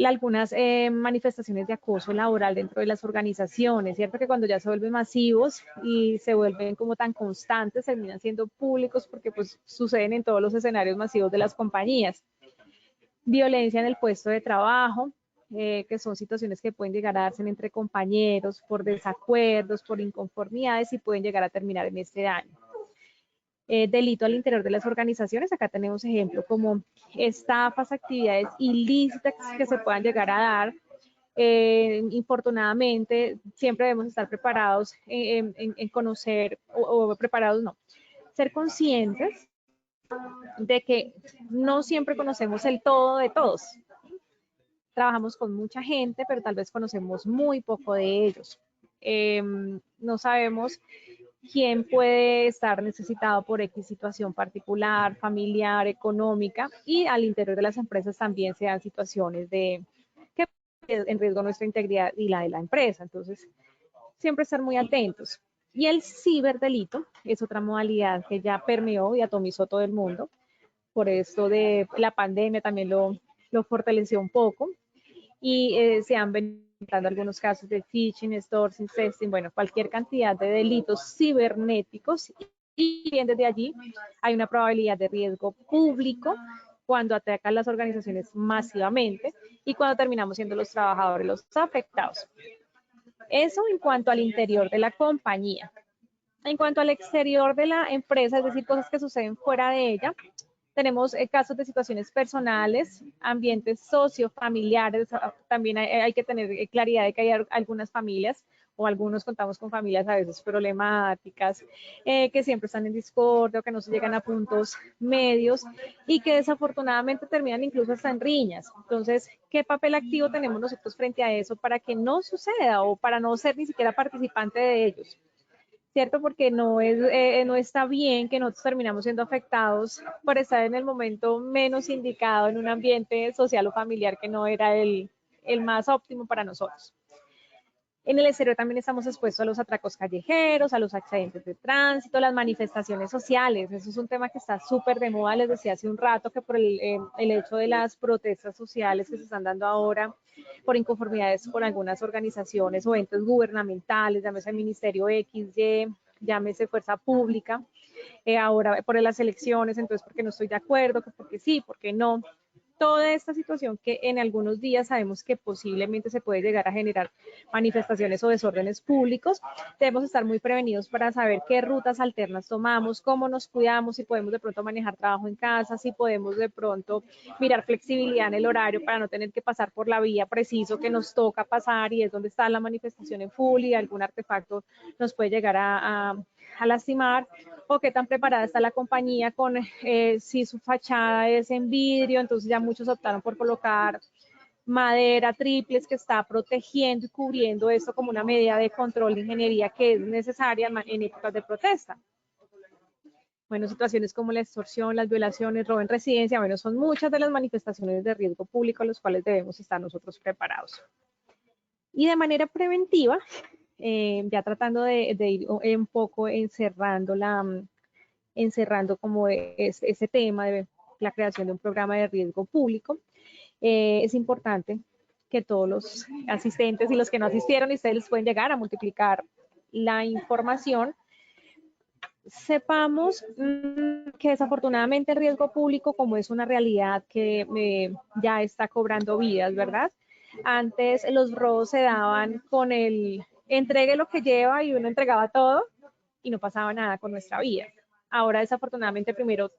algunas manifestaciones de acoso laboral dentro de las organizaciones, ¿cierto? Que cuando ya se vuelven masivos y se vuelven como tan constantes, terminan siendo públicos porque pues suceden en todos los escenarios masivos de las compañías. Violencia en el puesto de trabajo, que son situaciones que pueden llegar a darse entre compañeros por desacuerdos, por inconformidades y pueden llegar a terminar en este daño. Delito al interior de las organizaciones, acá tenemos ejemplos como estafas, actividades ilícitas que se puedan llegar a dar. Infortunadamente, siempre debemos estar preparados en conocer, o preparados no, ser conscientes de que no siempre conocemos el todo de todos. Trabajamos con mucha gente, pero tal vez conocemos muy poco de ellos. No sabemos quién puede estar necesitado por X situación particular, familiar, económica, y al interior de las empresas también se dan situaciones de que en riesgo nuestra integridad y la de la empresa. Entonces, siempre estar muy atentos. Y el ciberdelito es otra modalidad que ya permeó y atomizó todo el mundo. Por esto de la pandemia también lo fortaleció un poco. Y se han venido algunos casos de phishing, extortion, sexting, bueno, cualquier cantidad de delitos cibernéticos. Y bien desde allí hay una probabilidad de riesgo público cuando atacan las organizaciones masivamente y cuando terminamos siendo los trabajadores los afectados. Eso en cuanto al interior de la compañía. En cuanto al exterior de la empresa, es decir, cosas que suceden fuera de ella, tenemos casos de situaciones personales, ambientes sociofamiliares. También hay que tener claridad de que hay algunas familias o algunos contamos con familias a veces problemáticas, que siempre están en discordia o que no se llegan a puntos medios y que desafortunadamente terminan incluso hasta en riñas. Entonces, ¿qué papel activo tenemos nosotros frente a eso para que no suceda o para no ser ni siquiera participante de ellos? ¿Cierto? Porque no está bien que nosotros terminamos siendo afectados por estar en el momento menos indicado en un ambiente social o familiar que no era el más óptimo para nosotros. En el exterior también estamos expuestos a los atracos callejeros, a los accidentes de tránsito, las manifestaciones sociales. Eso es un tema que está súper de moda. Les decía hace un rato que por el hecho de las protestas sociales que se están dando ahora, por inconformidades con algunas organizaciones o entes gubernamentales, llámese Ministerio XY, llámese Fuerza Pública, ahora por las elecciones, entonces porque no estoy de acuerdo, porque sí, porque no. Toda esta situación que en algunos días sabemos que posiblemente se puede llegar a generar manifestaciones o desórdenes públicos, debemos estar muy prevenidos para saber qué rutas alternas tomamos, cómo nos cuidamos, si podemos de pronto manejar trabajo en casa, si podemos de pronto mirar flexibilidad en el horario para no tener que pasar por la vía preciso que nos toca pasar y es donde está la manifestación en full y algún artefacto nos puede llegar a lastimar, o qué tan preparada está la compañía con si su fachada es en vidrio, entonces ya muchos optaron por colocar madera triples que está protegiendo y cubriendo esto como una medida de control de ingeniería que es necesaria en épocas de protesta. Bueno, situaciones como la extorsión, las violaciones, robo en residencia, bueno, son muchas de las manifestaciones de riesgo público a los cuales debemos estar nosotros preparados. Y de manera preventiva, ya tratando de ir un poco encerrando como ese tema de la creación de un programa de riesgo público, es importante que todos los asistentes y los que no asistieron y ustedes les pueden llegar a multiplicar la información, sepamos que desafortunadamente el riesgo público, como es una realidad que ya está cobrando vidas, ¿verdad? Antes los robos se daban con el entregue lo que lleva y uno entregaba todo y no pasaba nada con nuestra vida. Ahora desafortunadamente primero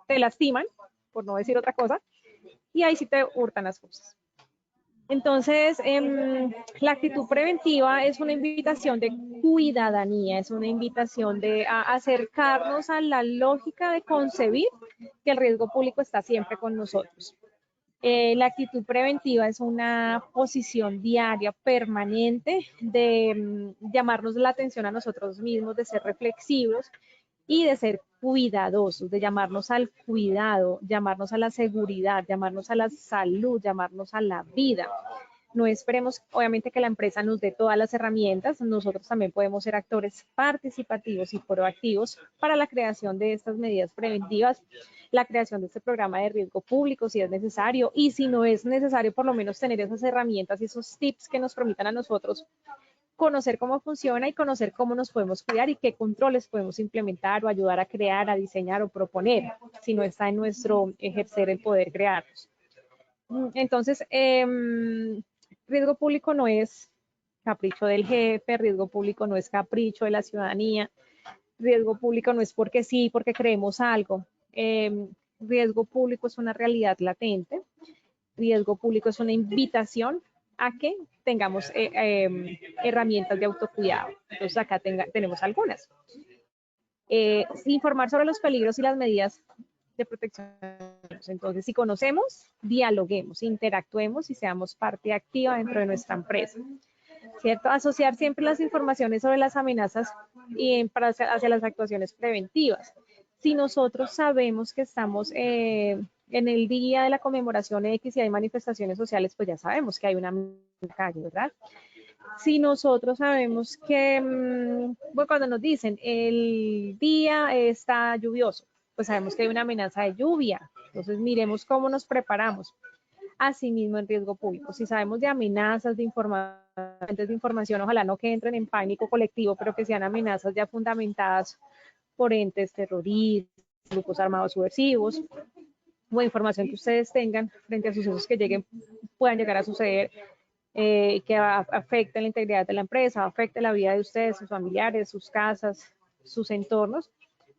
te lastiman, por no decir otra cosa, y ahí sí te hurtan las cosas. Entonces, la actitud preventiva es una invitación de cuidadanía, es una invitación de acercarnos a la lógica de concebir que el riesgo público está siempre con nosotros. La actitud preventiva es una posición diaria, permanente, de llamarnos la atención a nosotros mismos, de ser reflexivos y de ser cuidadosos, de llamarnos al cuidado, llamarnos a la seguridad, llamarnos a la salud, llamarnos a la vida. No esperemos, obviamente, que la empresa nos dé todas las herramientas. Nosotros también podemos ser actores participativos y proactivos para la creación de estas medidas preventivas, la creación de este programa de riesgo público, si es necesario, y si no es necesario, por lo menos tener esas herramientas y esos tips que nos permitan a nosotros conocer cómo funciona y conocer cómo nos podemos cuidar y qué controles podemos implementar o ayudar a crear, a diseñar o proponer, si no está en nuestro ejercer el poder crearlos. Entonces, riesgo público no es capricho del jefe, riesgo público no es capricho de la ciudadanía, riesgo público no es porque sí, porque creemos algo. Riesgo público es una realidad latente, riesgo público es una invitación a que tengamos herramientas de autocuidado. Entonces acá tenemos algunas. Informar sobre los peligros y las medidas de protección. Entonces, si conocemos, dialoguemos, interactuemos y seamos parte activa dentro de nuestra empresa. ¿Cierto? Asociar siempre las informaciones sobre las amenazas y hacia las actuaciones preventivas. Si nosotros sabemos que estamos en el día de la conmemoración X y hay manifestaciones sociales, pues ya sabemos que hay una calle, ¿verdad? Si nosotros sabemos que, bueno, cuando nos dicen el día está lluvioso, pues sabemos que hay una amenaza de lluvia. Entonces miremos cómo nos preparamos. Asimismo, en riesgo público, si sabemos de amenazas de información, ojalá no que entren en pánico colectivo, pero que sean amenazas ya fundamentadas por entes terroristas, grupos armados subversivos, o información que ustedes tengan frente a sucesos que puedan llegar a suceder, que afecten la integridad de la empresa, afecten la vida de ustedes, sus familiares, sus casas, sus entornos.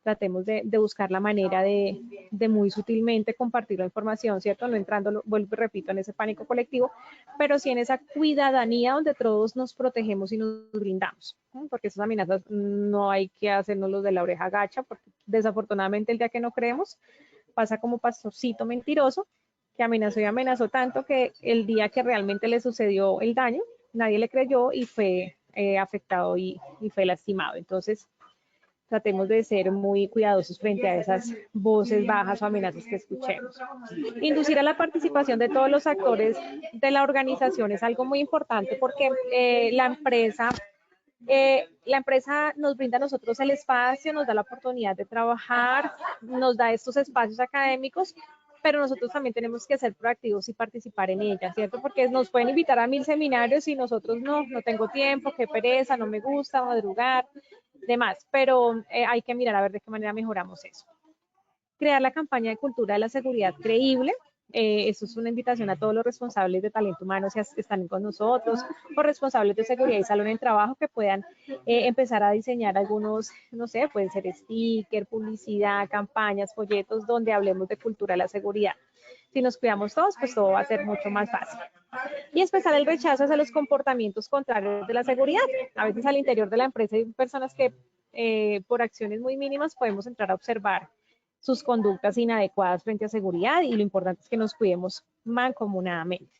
Tratemos de buscar la manera de muy sutilmente compartir la información, ¿cierto? No entrando, vuelvo y repito, en ese pánico colectivo, pero sí en esa cuidadanía donde todos nos protegemos y nos brindamos, ¿no? Porque esas amenazas no hay que hacernos los de la oreja gacha, porque desafortunadamente el día que no creemos pasa como pastorcito mentiroso, que amenazó y amenazó tanto que el día que realmente le sucedió el daño, nadie le creyó y fue afectado y fue lastimado. Entonces, tratemos de ser muy cuidadosos frente a esas voces bajas o amenazas que escuchemos. Inducir a la participación de todos los actores de la organización es algo muy importante porque la empresa nos brinda a nosotros el espacio, nos da la oportunidad de trabajar, nos da estos espacios académicos, pero nosotros también tenemos que ser proactivos y participar en ella, ¿cierto? Porque nos pueden invitar a 1000 seminarios y nosotros no tengo tiempo, qué pereza, no me gusta madrugar, demás, pero hay que mirar a ver de qué manera mejoramos eso. Crear la campaña de cultura de la seguridad creíble. Eso es una invitación a todos los responsables de talento humano que están con nosotros, o responsables de seguridad y salud en el trabajo que puedan empezar a diseñar algunos, no sé, pueden ser sticker, publicidad, campañas, folletos, donde hablemos de cultura de la seguridad. Si nos cuidamos todos, pues todo va a ser mucho más fácil. Y expresar el rechazo hacia los comportamientos contrarios de la seguridad. A veces al interior de la empresa hay personas que por acciones muy mínimas podemos entrar a observar sus conductas inadecuadas frente a seguridad y lo importante es que nos cuidemos mancomunadamente.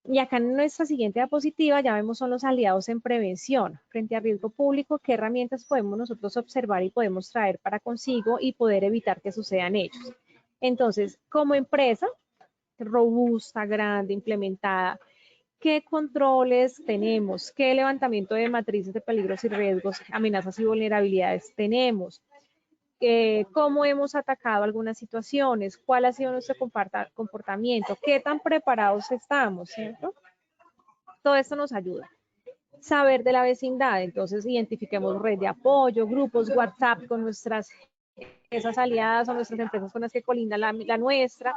Y acá en nuestra siguiente diapositiva ya vemos son los aliados en prevención frente a riesgo público, qué herramientas podemos nosotros observar y podemos traer para consigo y poder evitar que sucedan hechos. Entonces, como empresa robusta, grande, implementada, ¿qué controles tenemos? ¿Qué levantamiento de matrices de peligros y riesgos, amenazas y vulnerabilidades tenemos? ¿Cómo hemos atacado algunas situaciones? ¿Cuál ha sido nuestro comportamiento? ¿Qué tan preparados estamos? ¿Cierto? Todo esto nos ayuda. Saber de la vecindad, entonces identifiquemos red de apoyo, grupos WhatsApp con esas aliadas o nuestras empresas con las que colinda la nuestra,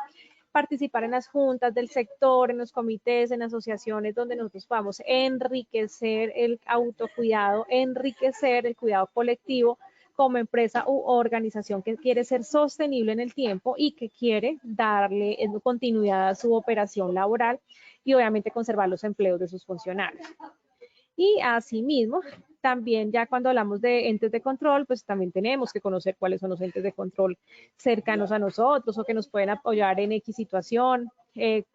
participar en las juntas del sector, en los comités, en asociaciones donde nosotros podamos enriquecer el autocuidado, enriquecer el cuidado colectivo como empresa u organización que quiere ser sostenible en el tiempo y que quiere darle continuidad a su operación laboral y obviamente conservar los empleos de sus funcionarios. Y asimismo, también ya cuando hablamos de entes de control, pues también tenemos que conocer cuáles son los entes de control cercanos a nosotros o que nos pueden apoyar en X situación,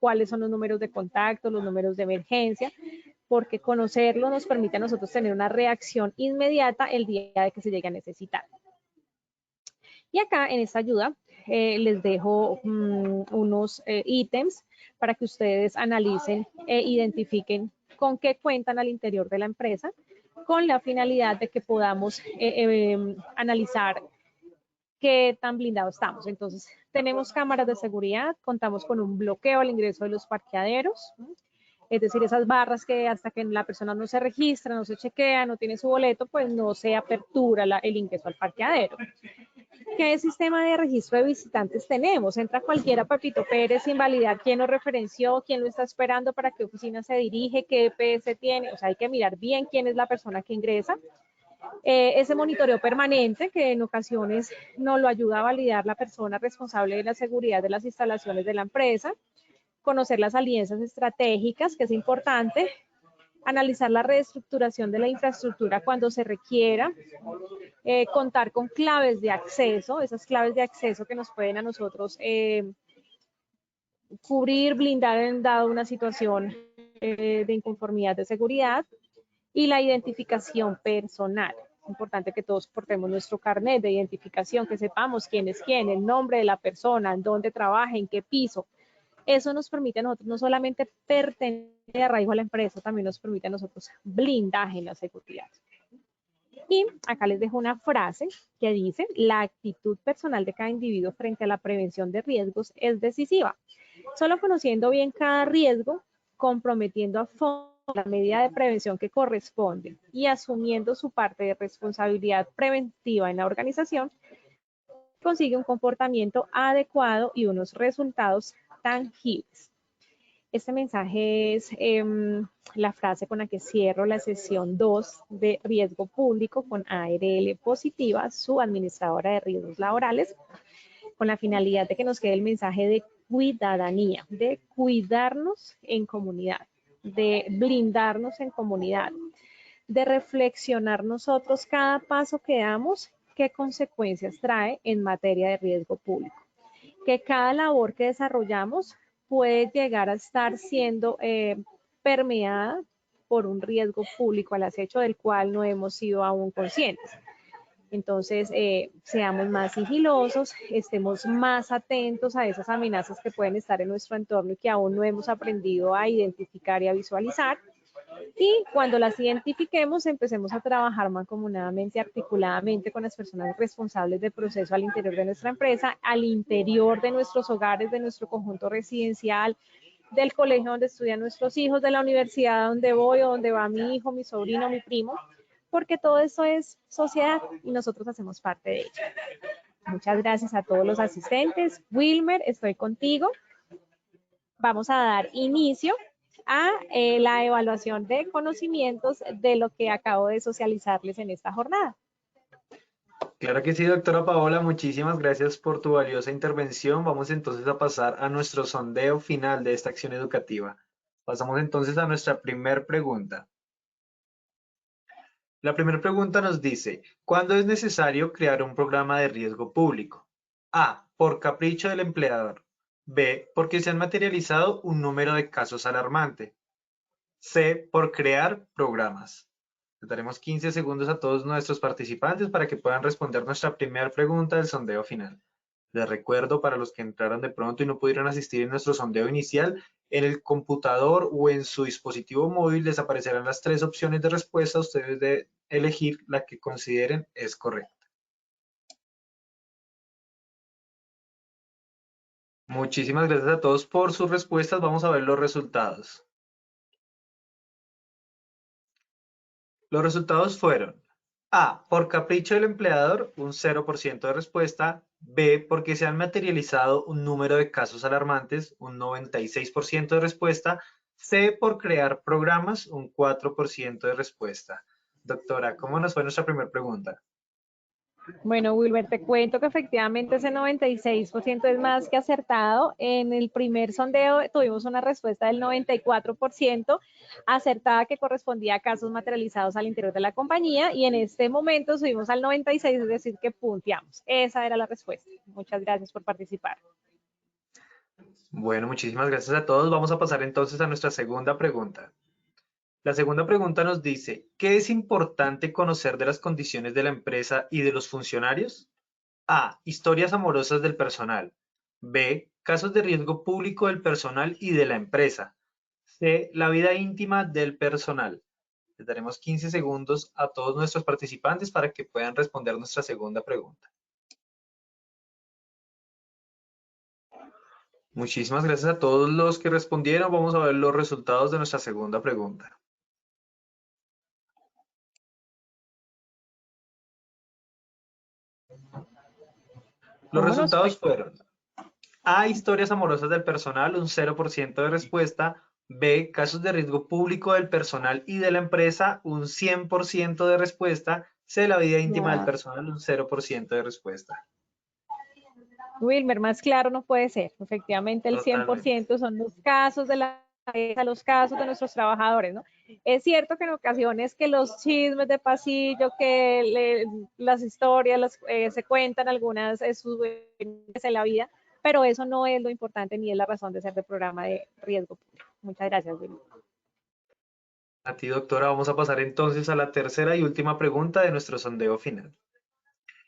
cuáles son los números de contacto, los números de emergencia, porque conocerlo nos permite a nosotros tener una reacción inmediata el día de que se llegue a necesitar. Y acá en esta ayuda les dejo unos ítems para que ustedes analicen e identifiquen con qué cuentan al interior de la empresa, con la finalidad de que podamos analizar qué tan blindados estamos. Entonces, tenemos cámaras de seguridad, contamos con un bloqueo al ingreso de los parqueaderos, es decir, esas barras que hasta que la persona no se registra, no se chequea, no tiene su boleto, pues no se apertura el ingreso al parqueadero. ¿Qué sistema de registro de visitantes tenemos? Entra cualquiera, Pepito Pérez, sin validar quién lo referenció, quién lo está esperando, para qué oficina se dirige, qué EPS tiene. O sea, hay que mirar bien quién es la persona que ingresa. Ese monitoreo permanente que en ocasiones nos lo ayuda a validar la persona responsable de la seguridad de las instalaciones de la empresa. Conocer las alianzas estratégicas, que es importante. Analizar la reestructuración de la infraestructura cuando se requiera, contar con claves de acceso, esas claves de acceso que nos pueden a nosotros cubrir, blindar en dado una situación de inconformidad de seguridad, y la identificación personal. Es importante que todos portemos nuestro carnet de identificación, que sepamos quién es quién, el nombre de la persona, en dónde trabaja, en qué piso. Eso nos permite a nosotros no solamente pertenecer de arraigo a la empresa, también nos permite a nosotros blindaje en la seguridad. Y acá les dejo una frase que dice: la actitud personal de cada individuo frente a la prevención de riesgos es decisiva. Solo conociendo bien cada riesgo, comprometiendo a fondo la medida de prevención que corresponde y asumiendo su parte de responsabilidad preventiva en la organización, consigue un comportamiento adecuado y unos resultados tangibles. Este mensaje es la frase con la que cierro la sesión 2 de riesgo público con ARL Positiva, su administradora de riesgos laborales, con la finalidad de que nos quede el mensaje de cuidadanía, de cuidarnos en comunidad, de blindarnos en comunidad, de reflexionar nosotros cada paso que damos, qué consecuencias trae en materia de riesgo público, que cada labor que desarrollamos puede llegar a estar siendo permeada por un riesgo público al acecho del cual no hemos sido aún conscientes. Entonces, seamos más sigilosos, estemos más atentos a esas amenazas que pueden estar en nuestro entorno y que aún no hemos aprendido a identificar y a visualizar. Y cuando las identifiquemos, empecemos a trabajar mancomunadamente, articuladamente con las personas responsables del proceso al interior de nuestra empresa, al interior de nuestros hogares, de nuestro conjunto residencial, del colegio donde estudian nuestros hijos, de la universidad donde voy o donde va mi hijo, mi sobrino, mi primo, porque todo eso es sociedad y nosotros hacemos parte de ella. Muchas gracias a todos los asistentes. Wilmer, estoy contigo. Vamos a dar inicio a la evaluación de conocimientos de lo que acabo de socializarles en esta jornada. Claro que sí, doctora Paola, muchísimas gracias por tu valiosa intervención. Vamos entonces a pasar a nuestro sondeo final de esta acción educativa. Pasamos entonces a nuestra primera pregunta. La primera pregunta nos dice: ¿cuándo es necesario crear un programa de riesgo público? A, por capricho del empleador. B, porque se han materializado un número de casos alarmante. C, por crear programas. Le daremos 15 segundos a todos nuestros participantes para que puedan responder nuestra primera pregunta del sondeo final. Les recuerdo, para los que entraron de pronto y no pudieron asistir en nuestro sondeo inicial, en el computador o en su dispositivo móvil les aparecerán las 3 opciones de respuesta. Ustedes deben elegir la que consideren es correcta. Muchísimas gracias a todos por sus respuestas. Vamos a ver los resultados. Los resultados fueron: A, por capricho del empleador, un 0% de respuesta. B, porque se han materializado un número de casos alarmantes, un 96% de respuesta. C, por crear programas, un 4% de respuesta. Doctora, ¿cómo nos fue nuestra primera pregunta? Bueno, Wilber, te cuento que efectivamente ese 96% es más que acertado. En el primer sondeo tuvimos una respuesta del 94% acertada, que correspondía a casos materializados al interior de la compañía, y en este momento subimos al 96%, es decir, que punteamos. Esa era la respuesta. Muchas gracias por participar. Bueno, muchísimas gracias a todos. Vamos a pasar entonces a nuestra segunda pregunta. La segunda pregunta nos dice: ¿qué es importante conocer de las condiciones de la empresa y de los funcionarios? A. Historias amorosas del personal. B. Casos de riesgo público del personal y de la empresa. C. La vida íntima del personal. Les daremos 15 segundos a todos nuestros participantes para que puedan responder nuestra segunda pregunta. Muchísimas gracias a todos los que respondieron. Vamos a ver los resultados de nuestra segunda pregunta. Los resultados fueron: A. Historias amorosas del personal, un 0% de respuesta. B. Casos de riesgo público del personal y de la empresa, un 100% de respuesta. C. La vida íntima del personal, un 0% de respuesta. Wilmer, más claro no puede ser. Efectivamente, el 100% son los casos de la empresa, los casos de nuestros trabajadores, ¿no? Es cierto que en ocasiones que los chismes de pasillo, que las historias se cuentan algunas en la vida, pero eso no es lo importante ni es la razón de ser del programa de riesgo público. Muchas gracias, Wilmer. A ti, doctora, vamos a pasar entonces a la tercera y última pregunta de nuestro sondeo final.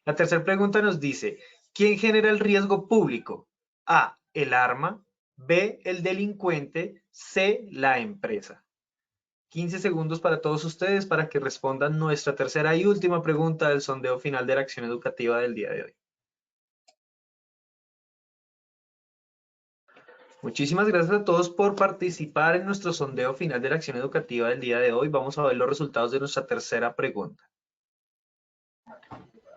La tercera pregunta nos dice: ¿quién genera el riesgo público? A. El arma. B. El delincuente. C. La empresa. 15 segundos para todos ustedes para que respondan nuestra tercera y última pregunta del sondeo final de la acción educativa del día de hoy. Muchísimas gracias a todos por participar en nuestro sondeo final de la acción educativa del día de hoy. Vamos a ver los resultados de nuestra tercera pregunta.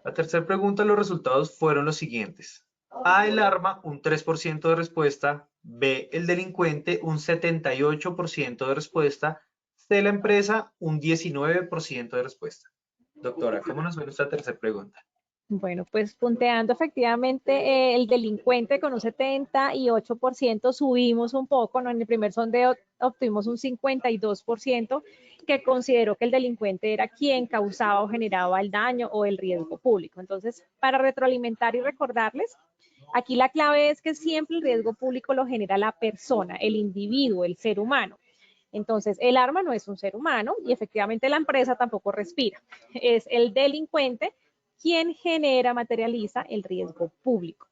La tercera pregunta, los resultados fueron los siguientes. A. El arma, un 3% de respuesta. B. El delincuente, un 78% de respuesta. C. La empresa, un 19% de respuesta. Doctora, ¿cómo nos ve nuestra tercera pregunta? Bueno, pues punteando efectivamente el delincuente con un 78%, subimos un poco, ¿no? En el primer sondeo obtuvimos un 52% que consideró que el delincuente era quien causaba o generaba el daño o el riesgo público. Entonces, para retroalimentar y recordarles, aquí la clave es que siempre el riesgo público lo genera la persona, el individuo, el ser humano. Entonces, el arma no es un ser humano y efectivamente la empresa tampoco respira. Es el delincuente quien genera, materializa el riesgo público.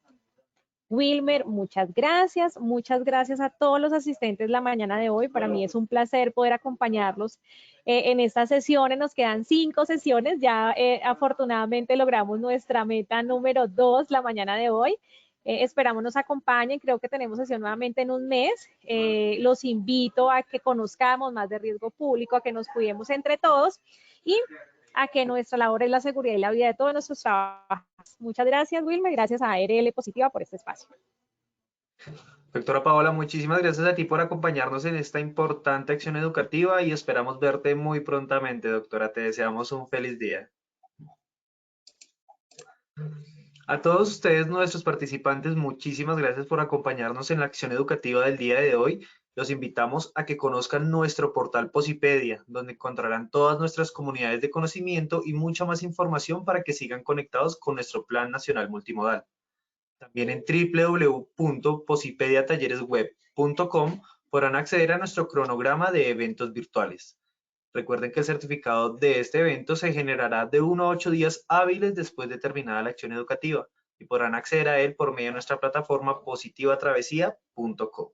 Wilmer, muchas gracias a todos los asistentes la mañana de hoy. Para mí es un placer poder acompañarlos en estas sesiones. Nos quedan 5 sesiones, ya afortunadamente logramos nuestra meta número 2 la mañana de hoy. Esperamos nos acompañen, creo que tenemos sesión nuevamente en un mes. Los invito a que conozcamos más de riesgo público, a que nos cuidemos entre todos y a que nuestra labor es la seguridad y la vida de todos nuestros trabajadores. Muchas gracias, Wilmer, gracias a ARL Positiva por este espacio. Doctora Paola, muchísimas gracias a ti por acompañarnos en esta importante acción educativa y esperamos verte muy prontamente, doctora. Te deseamos un feliz día. A todos ustedes, nuestros participantes, muchísimas gracias por acompañarnos en la acción educativa del día de hoy. Los invitamos a que conozcan nuestro portal Posipedia, donde encontrarán todas nuestras comunidades de conocimiento y mucha más información para que sigan conectados con nuestro Plan Nacional Multimodal. También en www.posipediatalleresweb.com podrán acceder a nuestro cronograma de eventos virtuales. Recuerden que el certificado de este evento se generará de 1 a 8 días hábiles después de terminada la acción educativa y podrán acceder a él por medio de nuestra plataforma positivatravesía.com.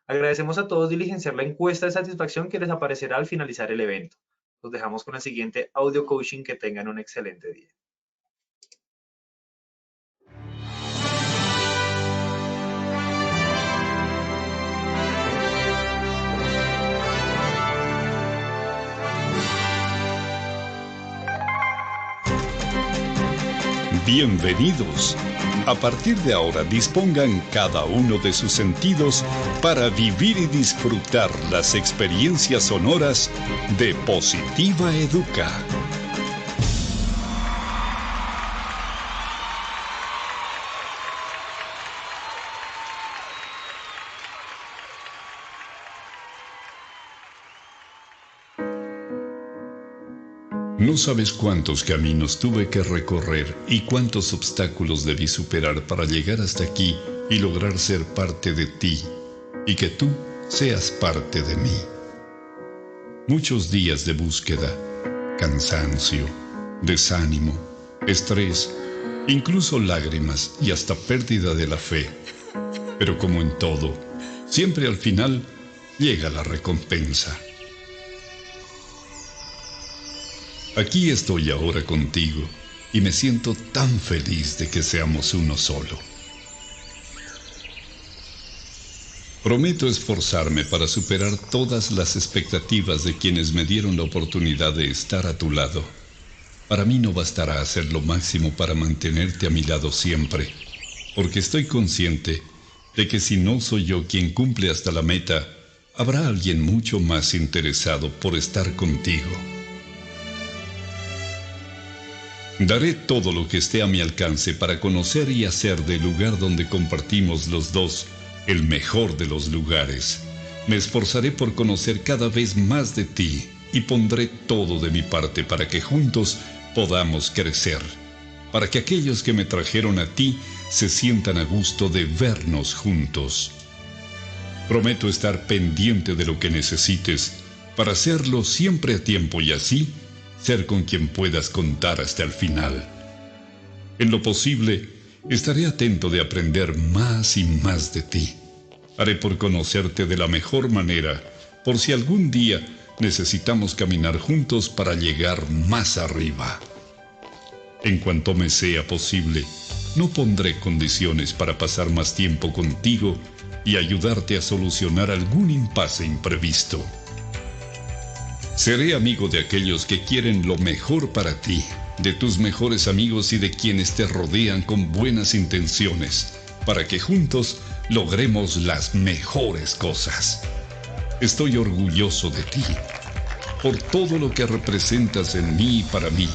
Agradecemos a todos diligenciar la encuesta de satisfacción que les aparecerá al finalizar el evento. Los dejamos con el siguiente audio coaching. Que tengan un excelente día. Bienvenidos. A partir de ahora dispongan cada uno de sus sentidos para vivir y disfrutar las experiencias sonoras de Positiva Educa. No sabes cuántos caminos tuve que recorrer y cuántos obstáculos debí superar para llegar hasta aquí y lograr ser parte de ti y que tú seas parte de mí. Muchos días de búsqueda, cansancio, desánimo, estrés, incluso lágrimas y hasta pérdida de la fe. Pero como en todo, siempre al final llega la recompensa. Aquí estoy ahora contigo y me siento tan feliz de que seamos uno solo. Prometo esforzarme para superar todas las expectativas de quienes me dieron la oportunidad de estar a tu lado. Para mí no bastará hacer lo máximo para mantenerte a mi lado siempre, porque estoy consciente de que si no soy yo quien cumple hasta la meta, habrá alguien mucho más interesado por estar contigo. Daré todo lo que esté a mi alcance para conocer y hacer del lugar donde compartimos los dos el mejor de los lugares. Me esforzaré por conocer cada vez más de ti y pondré todo de mi parte para que juntos podamos crecer, para que aquellos que me trajeron a ti se sientan a gusto de vernos juntos. Prometo estar pendiente de lo que necesites para hacerlo siempre a tiempo y así ser con quien puedas contar hasta el final. En lo posible, estaré atento de aprender más y más de ti. Haré por conocerte de la mejor manera, por si algún día necesitamos caminar juntos para llegar más arriba. En cuanto me sea posible, no pondré condiciones para pasar más tiempo contigo y ayudarte a solucionar algún impasse imprevisto. Seré amigo de aquellos que quieren lo mejor para ti, de tus mejores amigos y de quienes te rodean con buenas intenciones, para que juntos logremos las mejores cosas. Estoy orgulloso de ti, por todo lo que representas en mí y para mí.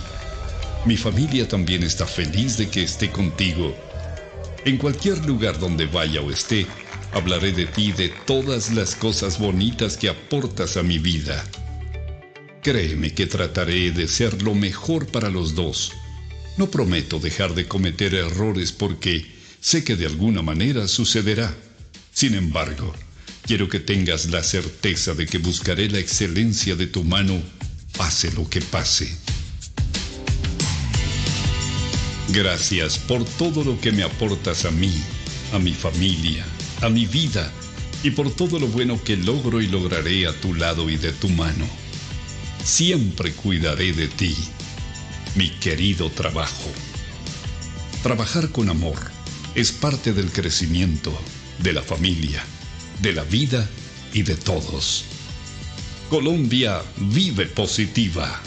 Mi familia también está feliz de que esté contigo. En cualquier lugar donde vaya o esté, hablaré de ti y de todas las cosas bonitas que aportas a mi vida. Créeme que trataré de ser lo mejor para los dos. No prometo dejar de cometer errores porque sé que de alguna manera sucederá. Sin embargo, quiero que tengas la certeza de que buscaré la excelencia de tu mano, pase lo que pase. Gracias por todo lo que me aportas a mí, a mi familia, a mi vida y por todo lo bueno que logro y lograré a tu lado y de tu mano. Siempre cuidaré de ti, mi querido trabajo. Trabajar con amor es parte del crecimiento, de la familia, de la vida y de todos. Colombia vive positiva.